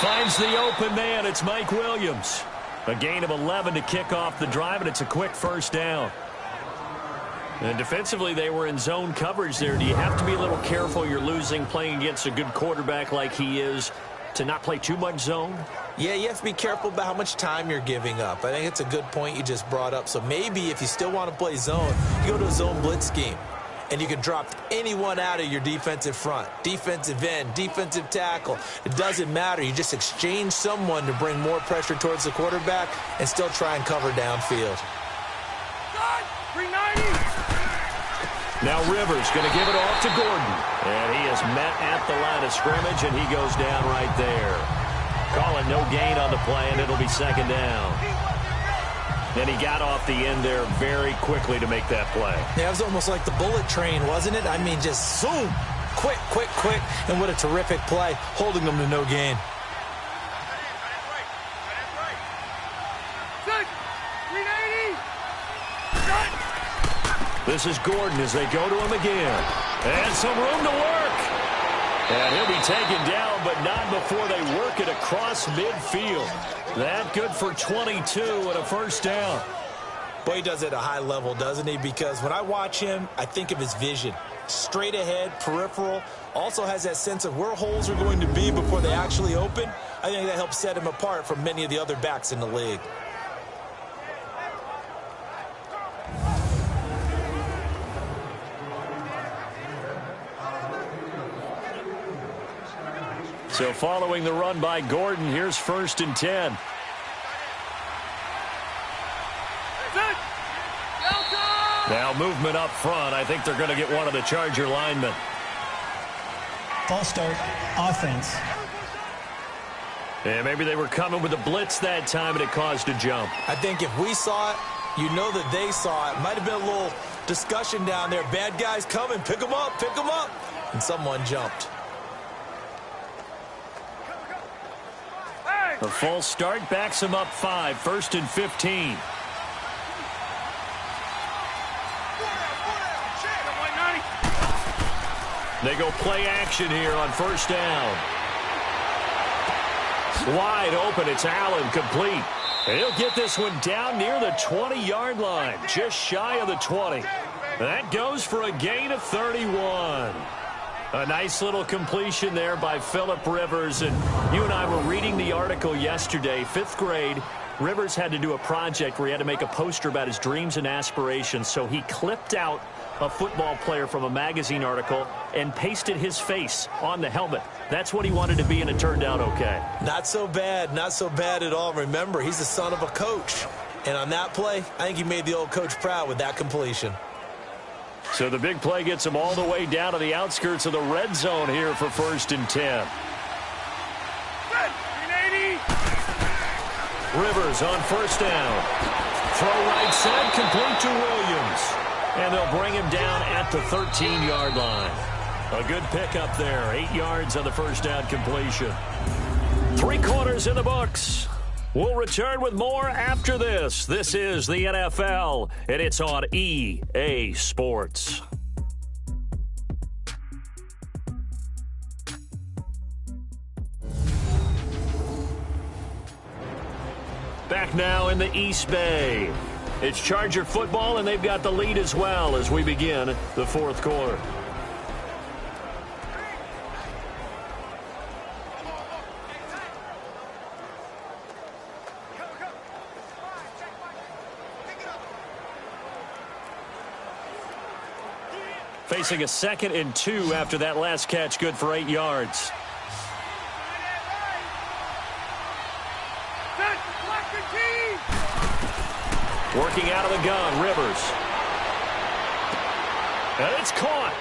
finds the open man. It's Mike Williams. A gain of 11 to kick off the drive, and it's a quick first down. And defensively, they were in zone coverage there. Do you have to be a little careful? You're losing, playing against a good quarterback like he is, to not play too much zone? Yeah, you have to be careful about how much time you're giving up. I think it's a good point you just brought up. So maybe if you still want to play zone, you go to a zone blitz scheme. And you can drop anyone out of your defensive front, defensive end, defensive tackle. It doesn't matter. You just exchange someone to bring more pressure towards the quarterback and still try and cover downfield. Now Rivers going to give it off to Gordon. And he is met at the line of scrimmage, and he goes down right there. Calling no gain on the play, and it'll be 2nd down. And he got off the end there very quickly to make that play. Yeah, it was almost like the bullet train, wasn't it? I mean, just zoom, quick, quick, quick, and what a terrific play, holding them to no gain. This is Gordon as they go to him again. And some room to work. And he'll be taken down, but not before they work it across midfield. That good for 22 and a first down. Boy, he does it at a high level, doesn't he? Because when I watch him, I think of his vision. Straight ahead, peripheral. Also has that sense of where holes are going to be before they actually open. I think that helps set him apart from many of the other backs in the league. So following the run by Gordon, here's 1st and 10. Now movement up front. I think they're going to get one of the Charger linemen. False start, offense. Yeah, maybe they were coming with a blitz that time and it caused a jump. I think if we saw it, you know that they saw it. Might have been a little discussion down there. Bad guys coming. Pick them up. Pick them up. And someone jumped. A false start backs him up 5. 1st and 15. They go play action here on 1st down. Wide open. It's Allen, complete. And he'll get this one down near the 20-yard line, just shy of the 20. That goes for a gain of 31. A nice little completion there by Phillip Rivers. And you and I were reading the article yesterday, 5th grade. Rivers had to do a project where he had to make a poster about his dreams and aspirations. So he clipped out a football player from a magazine article and pasted his face on the helmet. That's what he wanted to be, and it turned out okay. Not so bad. Not so bad at all. Remember, he's the son of a coach. And on that play, I think he made the old coach proud with that completion. So the big play gets him all the way down to the outskirts of the red zone here for 1st and 10. Rivers on 1st down. Throw right side, complete to Williams. And they'll bring him down at the 13-yard line. A good pickup there. 8 yards on the 1st down completion. 3 quarters in the books. We'll return with more after this. This is the NFL, and it's on EA Sports. Back now in the East Bay. It's Charger football, and they've got the lead as well as we begin the 4th quarter. Facing a 2nd and 2 after that last catch, good for 8 yards. Working out of the gun, Rivers. And it's caught.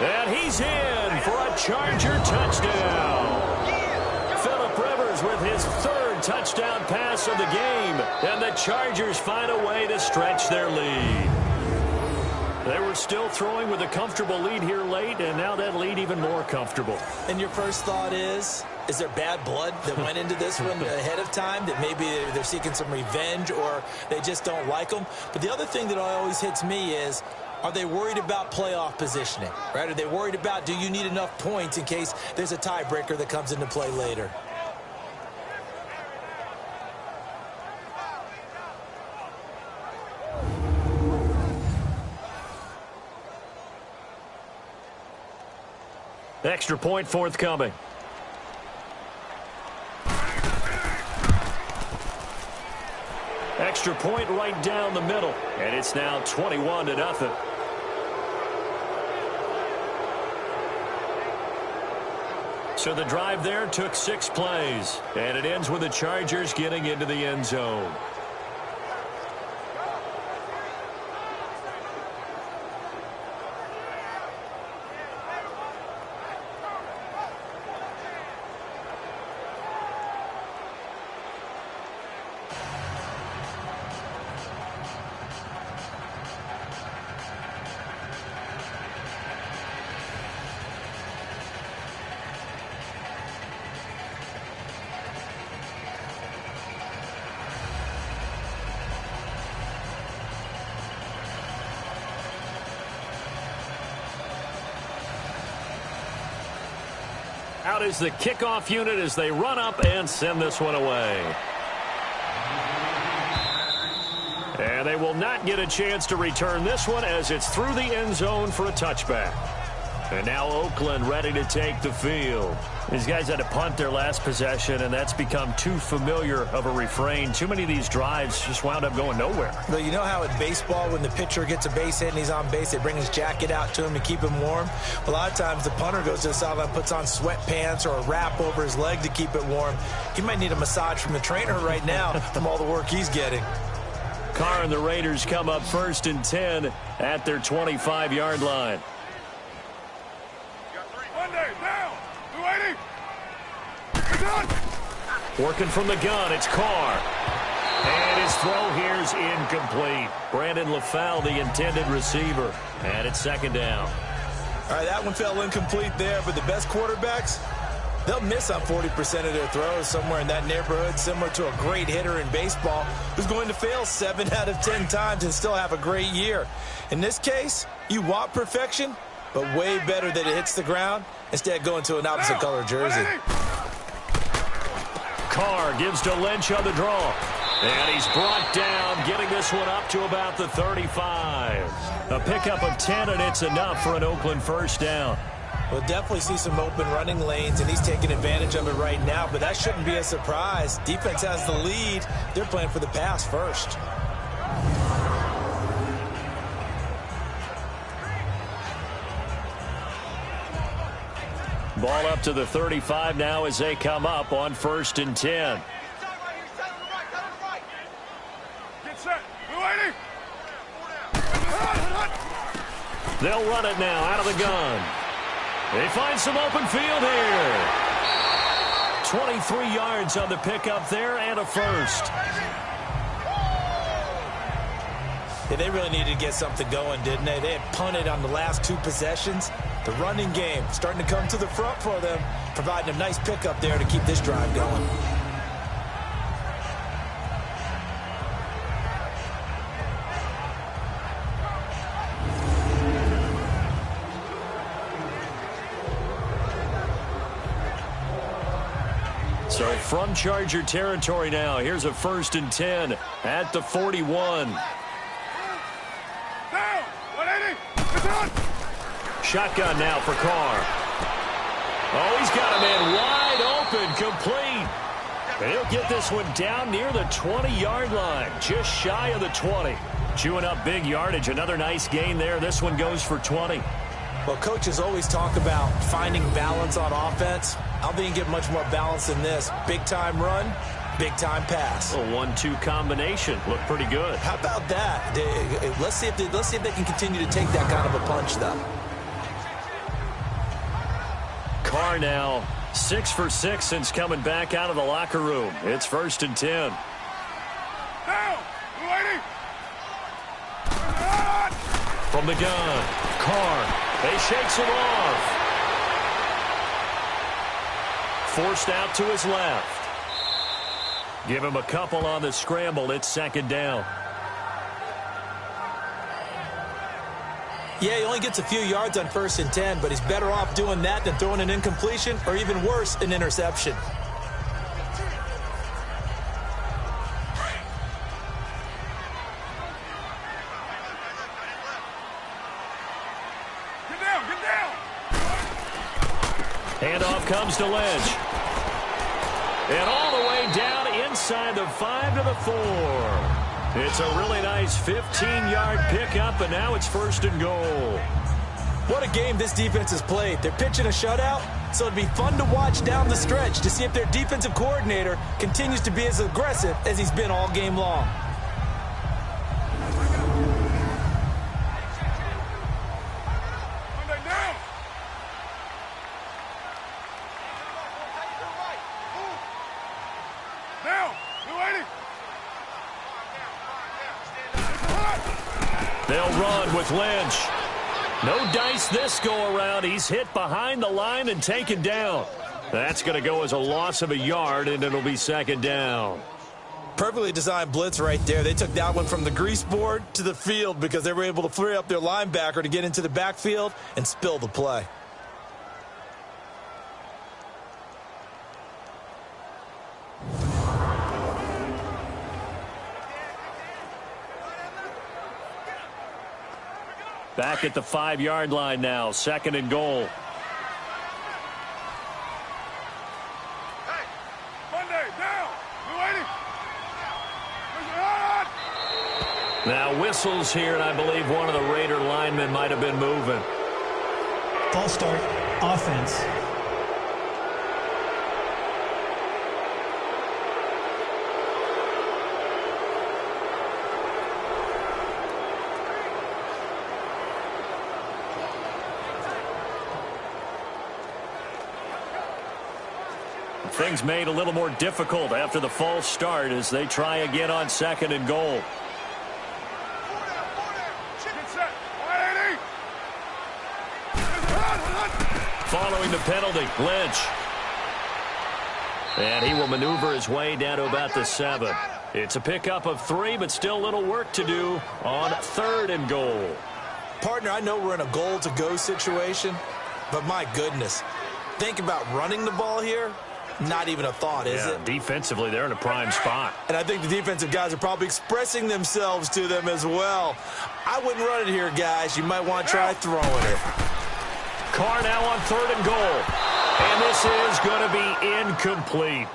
And he's in for a Charger touchdown. Phillip Rivers with his 3rd touchdown pass of the game. And the Chargers find a way to stretch their lead. They were still throwing with a comfortable lead here late, and now that lead even more comfortable. And your first thought is there bad blood that went into this one ahead of time, that maybe they're seeking some revenge or they just don't like them? But the other thing that always hits me is, are they worried about playoff positioning, right? Are they worried about, do you need enough points in case there's a tiebreaker that comes into play later? Extra point forthcoming. Extra point right down the middle. And it's now 21-0. So the drive there took 6 plays. And it ends with the Chargers getting into the end zone. out is the kickoff unit as they run up and send this one away. And they will not get a chance to return this one as it's through the end zone for a touchback. And now Oakland ready to take the field. These guys had to punt their last possession, and that's become too familiar of a refrain. Too many of these drives just wound up going nowhere. Well, you know how in baseball, when the pitcher gets a base hit and he's on base, they bring his jacket out to him to keep him warm? A lot of times the punter goes to the sideline, puts on sweatpants or a wrap over his leg to keep it warm. He might need a massage from the trainer right now from all the work he's getting. Carr and the Raiders come up 1st and 10 at their 25-yard line. Working from the gun, it's Carr. And his throw here is incomplete. Brandon LaFell, the intended receiver. And it's 2nd down. All right, that one fell incomplete there, but the best quarterbacks, they'll miss on 40% of their throws, somewhere in that neighborhood, similar to a great hitter in baseball who's going to fail 7 out of 10 times and still have a great year. In this case, you want perfection, but way better that it hits the ground instead of going to an opposite color jersey. Carr gives to Lynch on the draw. And he's brought down, getting this one up to about the 35. A pickup of 10, and it's enough for an Oakland 1st down. We'll definitely see some open running lanes, and he's taking advantage of it right now, but that shouldn't be a surprise. Defense has the lead. They're playing for the pass first. Ball up to the 35 now as they come up on 1st and 10. Get set. We're waiting. They'll run it now out of the gun. They find some open field here. 23 yards on the pickup there and a 1st. Yeah, they really needed to get something going, didn't they? They had punted on the last 2 possessions. The running game starting to come to the front for them, providing a nice pickup there to keep this drive going. So from Charger territory now, here's a 1st and 10 at the 41. Down. 180. It's on. Shotgun now for Carr. Oh, he's got a man wide open, complete. And he'll get this one down near the 20-yard line, just shy of the 20. Chewing up big yardage, another nice gain there. This one goes for 20. Well, coaches always talk about finding balance on offense. I don't think you can get much more balance than this. Big-time run, big-time pass. A 1-2 combination. Looked pretty good. How about that? Let's see if they can continue to take that kind of a punch, though. Carr now 6 for 6 since coming back out of the locker room. It's 1st and 10. Down. We're waiting. From the gun, Carr. He shakes him off. Forced out to his left. Give him a couple on the scramble. It's 2nd down. Yeah, he only gets a few yards on 1st and 10, but he's better off doing that than throwing an incompletion or even worse, an interception. Get down. Get down. Handoff comes to Lynch. And all the way down inside the 5 to the 4. It's a really nice 15-yard pickup, and now it's 1st and goal. What a game this defense has played. They're pitching a shutout, so it'd be fun to watch down the stretch to see if their defensive coordinator continues to be as aggressive as he's been all game long. They'll run with Lynch. No dice this go-around. He's hit behind the line and taken down. That's going to go as a loss of a yard, and it'll be 2nd down. Perfectly designed blitz right there. They took that one from the grease board to the field because they were able to free up their linebacker to get into the backfield and spill the play. Back at the 5-yard line now, 2nd and goal. Hey, Monday, down. You waiting? Now whistles here, and I believe one of the Raider linemen might have been moving. False start, offense. Things made a little more difficult after the false start as they try again on 2nd and goal. Following the penalty, Lynch. And he will maneuver his way down to about the 7. It's a pickup of 3, but still a little work to do on 3rd and goal. Partner, I know we're in a goal-to-go situation, but my goodness, think about running the ball here. Not even a thought, is it? Defensively, they're in a prime spot. And I think the defensive guys are probably expressing themselves to them as well. I wouldn't run it here, guys. You might want to try throwing it. Carr now on 3rd and goal. And this is going to be incomplete.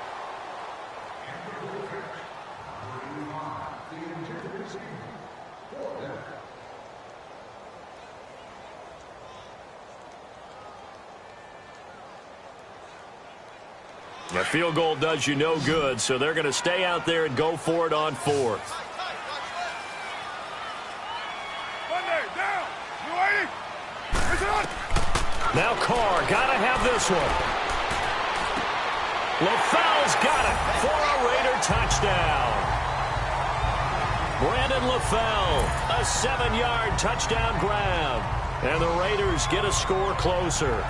A field goal does you no good, so they're going to stay out there and go for it on 4th. Monday, down. You waiting? Now Carr, got to have this one. LaFell's got it for a Raider touchdown. Brandon LaFell, a 7-yard touchdown grab. And the Raiders get a score closer.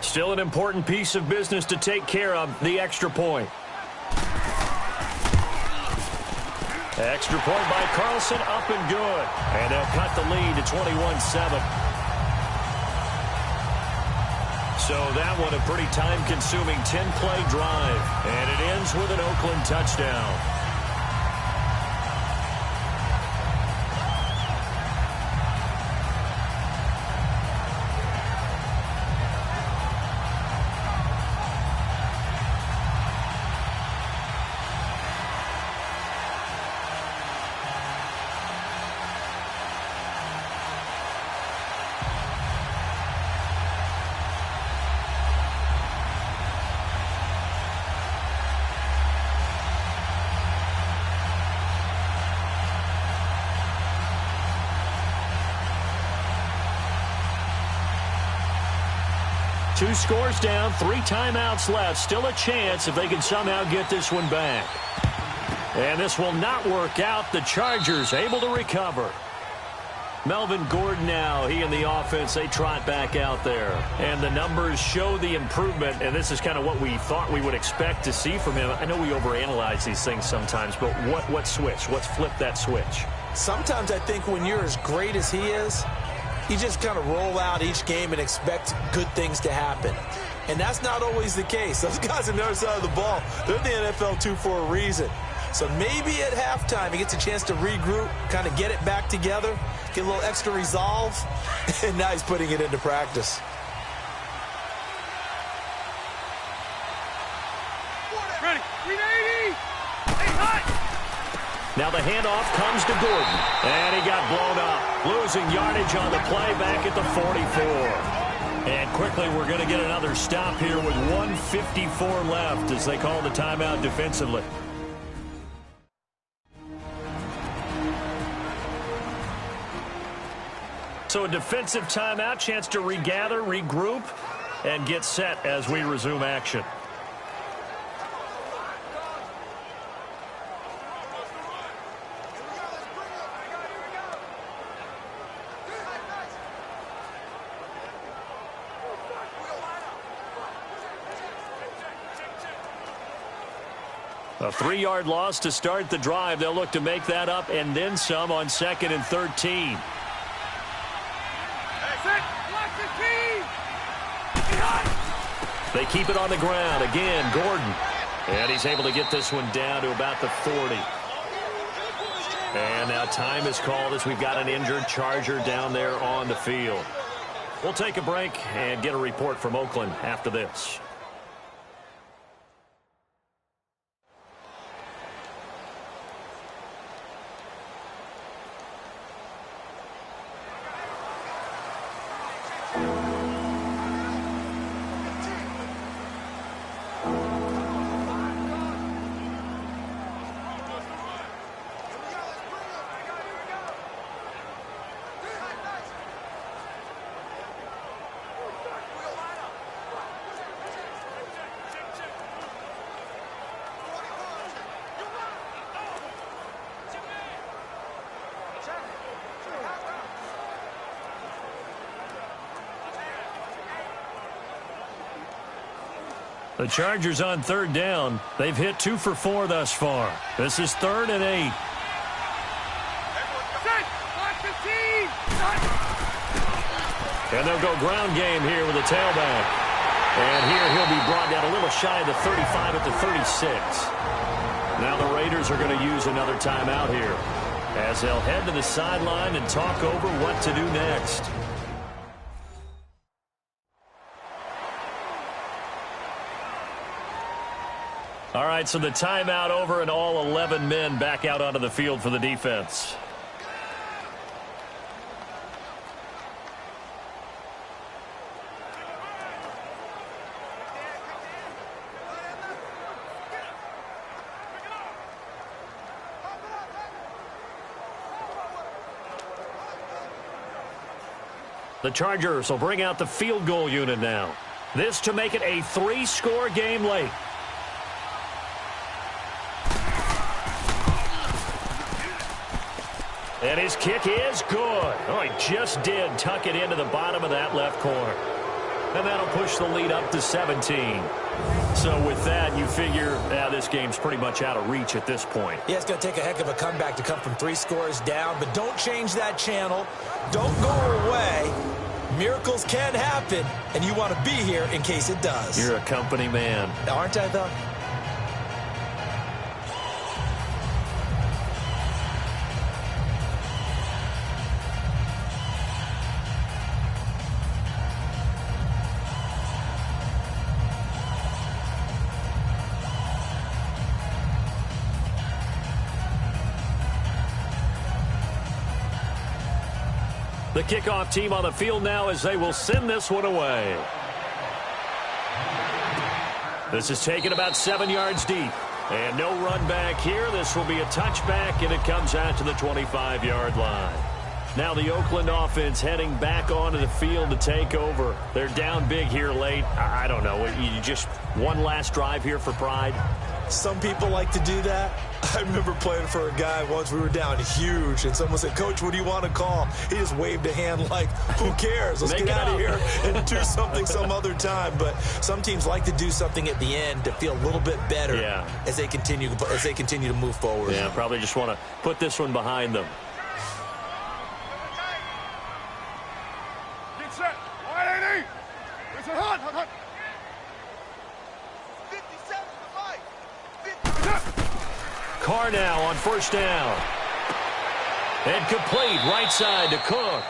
Still an important piece of business to take care of, the extra point. Extra point by Carlson, up and good. And they'll cut the lead to 21-7. So that one a pretty time-consuming 10-play drive. And it ends with an Oakland touchdown. Two scores down, 3 timeouts left. Still a chance if they can somehow get this one back. And this will not work out. The Chargers able to recover. Melvin Gordon now, he and the offense, they trot back out there. And the numbers show the improvement, and this is kind of what we thought we would expect to see from him. I know we overanalyze these things sometimes, but what switch? What's flipped that switch? Sometimes I think when you're as great as he is, you just kind of roll out each game and expect good things to happen. And that's not always the case. Those guys on the other side of the ball, they're the NFL 2 for a reason. So maybe at halftime he gets a chance to regroup, kind of get it back together, get a little extra resolve, and now he's putting it into practice. Ready. 380. Hey, hot. Now the handoff comes to Gordon, and he got blown up, losing yardage on the play back at the 44. And quickly we're going to get another stop here with 1:54 left as they call the timeout defensively. So a defensive timeout, chance to regather, regroup, and get set as we resume action. A 3-yard loss to start the drive. They'll look to make that up and then some on 2nd and 13. They keep it on the ground. Again, Gordon. And he's able to get this one down to about the 40. And now time is called as we've got an injured Charger down there on the field. We'll take a break and get a report from Oakland after this. The Chargers on 3rd down. They've hit 2 for 4 thus far. This is 3rd and 8. And they'll go ground game here with a tailback. And here he'll be brought down a little shy of the 35 at the 36. Now the Raiders are going to use another timeout here as they'll head to the sideline and talk over what to do next. All right, so the timeout over and all 11 men back out onto the field for the defense. The Chargers will bring out the field goal unit now. This to make it a 3-score game late. And his kick is good. Oh, he just did tuck it into the bottom of that left corner. And that'll push the lead up to 17. So with that, you figure this game's pretty much out of reach at this point. Yeah, it's going to take a heck of a comeback to come from 3 scores down. But don't change that channel. Don't go away. Miracles can happen, and you want to be here in case it does. You're a company man. Aren't I, though? The kickoff team on the field now as they will send this one away. This is taken about 7 yards deep. And no run back here. This will be a touchback, and it comes out to the 25-yard line. Now the Oakland offense heading back onto the field to take over. They're down big here late. I don't know. You just one last drive here for pride? Some people like to do that. I remember playing for a guy once. We were down huge, and someone said, "Coach, what do you want to call?" He just waved a hand like, who cares? Let's get out of here and do something some other time. But some teams like to do something at the end to feel a little bit better as they continue to move forward. Yeah, probably just want to put this one behind them. Get set. Wide 80. It's a hot. 57 to 5. Carr now on 1st down. And complete right side to Cook.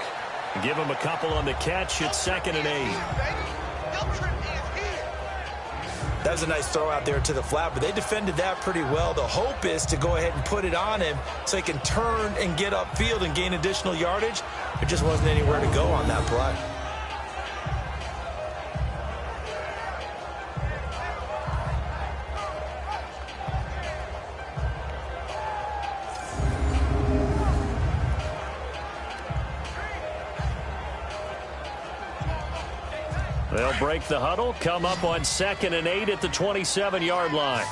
Give him a couple on the catch. It's 2nd and 8. That was a nice throw out there to the flat, but they defended that pretty well. The hope is to go ahead and put it on him so he can turn and get upfield and gain additional yardage. There just wasn't anywhere to go on that play. They'll break the huddle, come up on 2nd and 8 at the 27-yard line.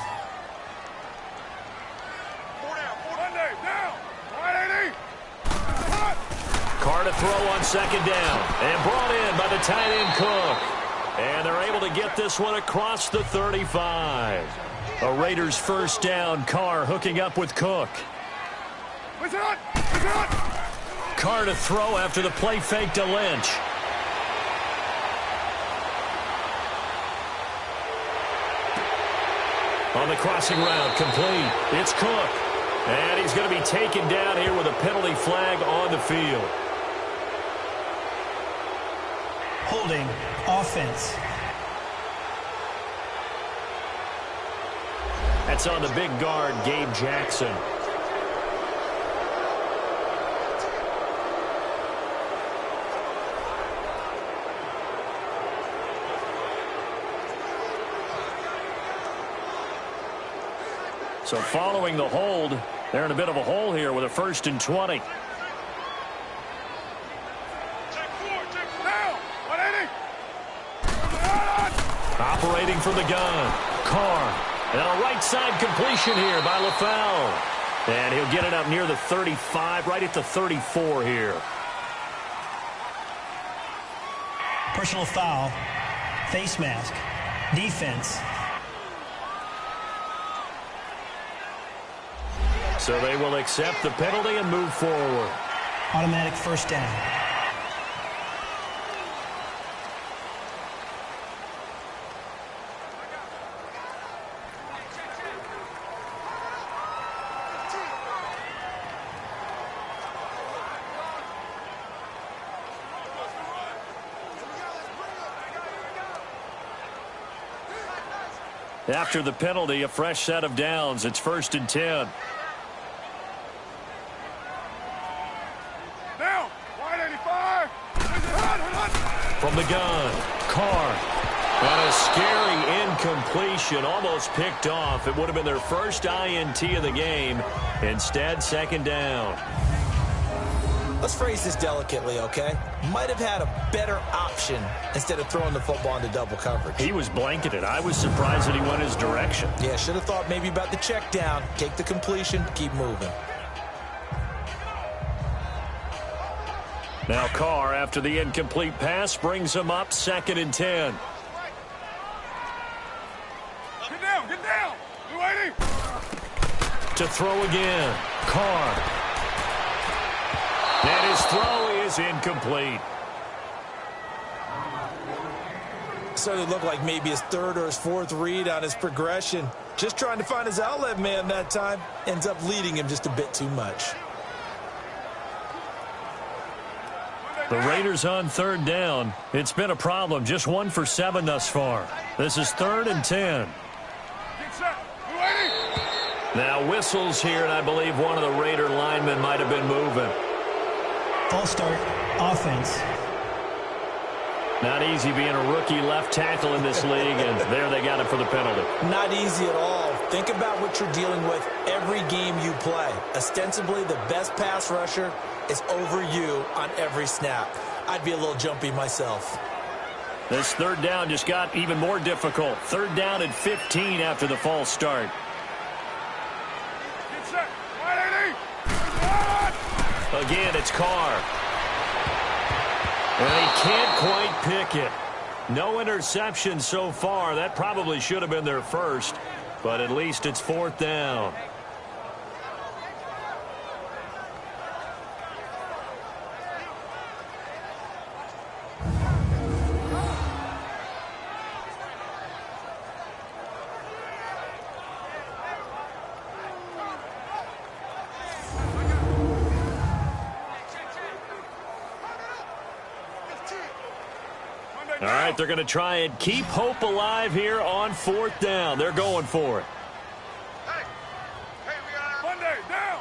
Carr to throw on 2nd down, and brought in by the tight end Cook. And they're able to get this one across the 35. A Raiders first down. Carr hooking up with Cook. Carr to throw after the play fake to Lynch. On the crossing route, complete. It's Cook. And he's going to be taken down here with a penalty flag on the field. Holding offense. That's on the big guard, Gabe Jackson. So following the hold, they're in a bit of a hole here with a 1st and 20. Operating from the gun, Carr. And a right side completion here by LaFell. And he'll get it up near the 35, right at the 34 here. Personal foul. Face mask. Defense. So they will accept the penalty and move forward. Automatic first down. After the penalty, a fresh set of downs. It's 1st and 10. From the gun, Carr. And a scary incompletion, almost picked off. It would have been their first INT of the game. Instead, 2nd down. Let's phrase this delicately, okay? Might have had a better option instead of throwing the football into double coverage. He was blanketed. I was surprised that he went his direction. Yeah, should have thought maybe about the check down, take the completion, keep moving. Now Carr, after the incomplete pass, brings him up 2nd and 10. Get down. You're waiting. To throw again, Carr. And his throw is incomplete. Started to look like maybe his 3rd or his 4th read on his progression. Just trying to find his outlet man that time. Ends up leading him just a bit too much. The Raiders on 3rd down. It's been a problem. Just 1 for 7 thus far. This is 3rd and 10. Now whistles here, and I believe one of the Raider linemen might have been moving. False start. Offense. Not easy being a rookie left tackle in this league, and there they got it for the penalty. Not easy at all. Think about what you're dealing with every game you play. Ostensibly, the best pass rusher is over you on every snap. I'd be a little jumpy myself. This 3rd down just got even more difficult. 3rd down and 15 after the false start. Again, it's Carr. And he can't quite pick it. No interception so far. That probably should have been their first, but at least it's 4th down. All right, they're going to try and keep hope alive here on 4th down. They're going for it. Monday, down.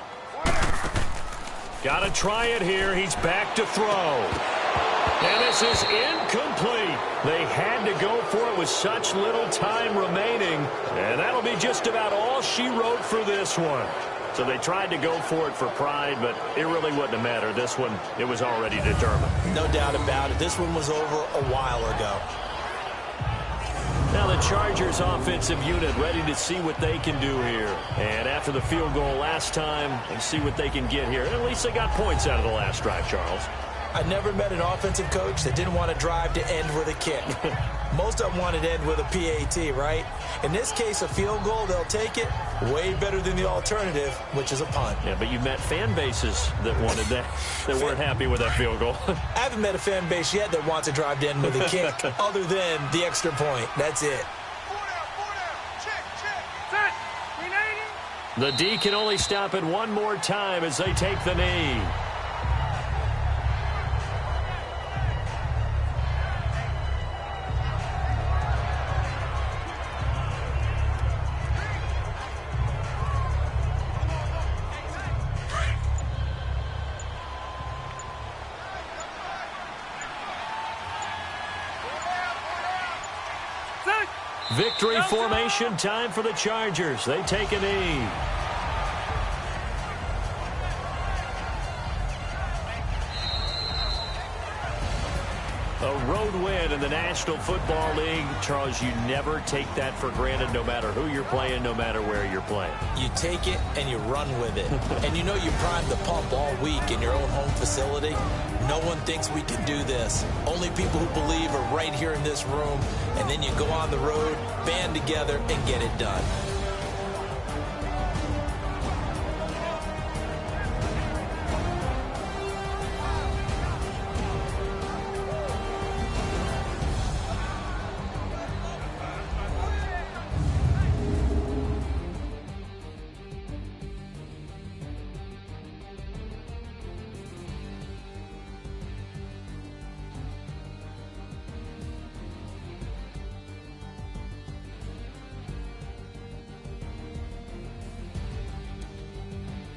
Got to try it here. He's back to throw. And this is incomplete. They had to go for it with such little time remaining. And that'll be just about all she wrote for this one. So they tried to go for it for pride, but it really wouldn't have mattered. This one, it was already determined. No doubt about it. This one was over a while ago. Now the Chargers offensive unit ready to see what they can do here. And after the field goal last time, let's see what they can get here. At least they got points out of the last drive, Charles. I never met an offensive coach that didn't want to drive to end with a kick. Most of them want it to end with a PAT, right? In this case, a field goal, they'll take it. Way better than the alternative, which is a punt. Yeah, but you've met fan bases that wanted that weren't happy with that field goal. I haven't met a fan base yet that wants to drive to end with a kick other than the extra point. That's it. The D can only stop it one more time as they take the knee. Victory formation, time for the Chargers. They take a knee. A road win in the National Football League. Charles, you never take that for granted, no matter who you're playing, no matter where you're playing. You take it and you run with it. And you know you primed the pump all week in your own home facility. No one thinks we can do this. Only people who believe are right here in this room. And then you go on the road, band together, and get it done.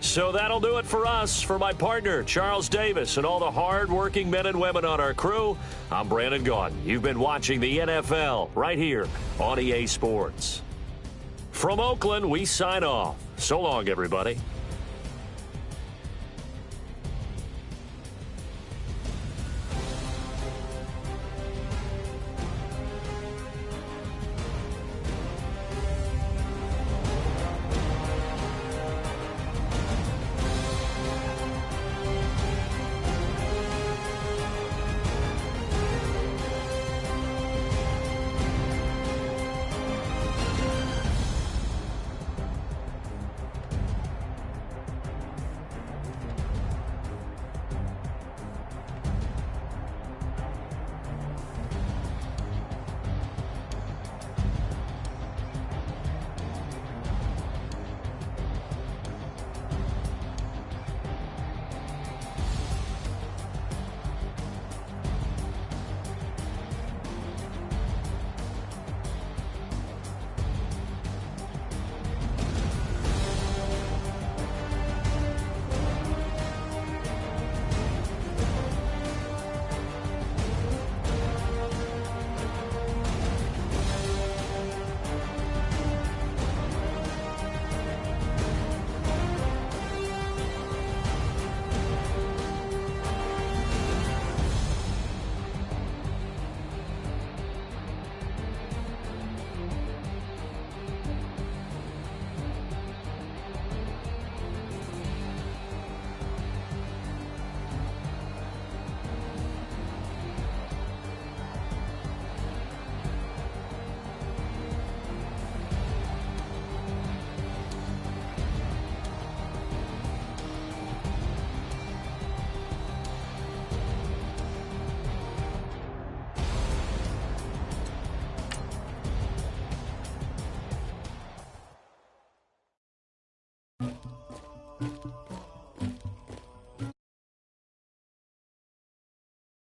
So that'll do it for us. For my partner, Charles Davis, and all the hard-working men and women on our crew, I'm Brandon Gaudin. You've been watching the NFL right here on EA Sports. From Oakland, we sign off. So long, everybody.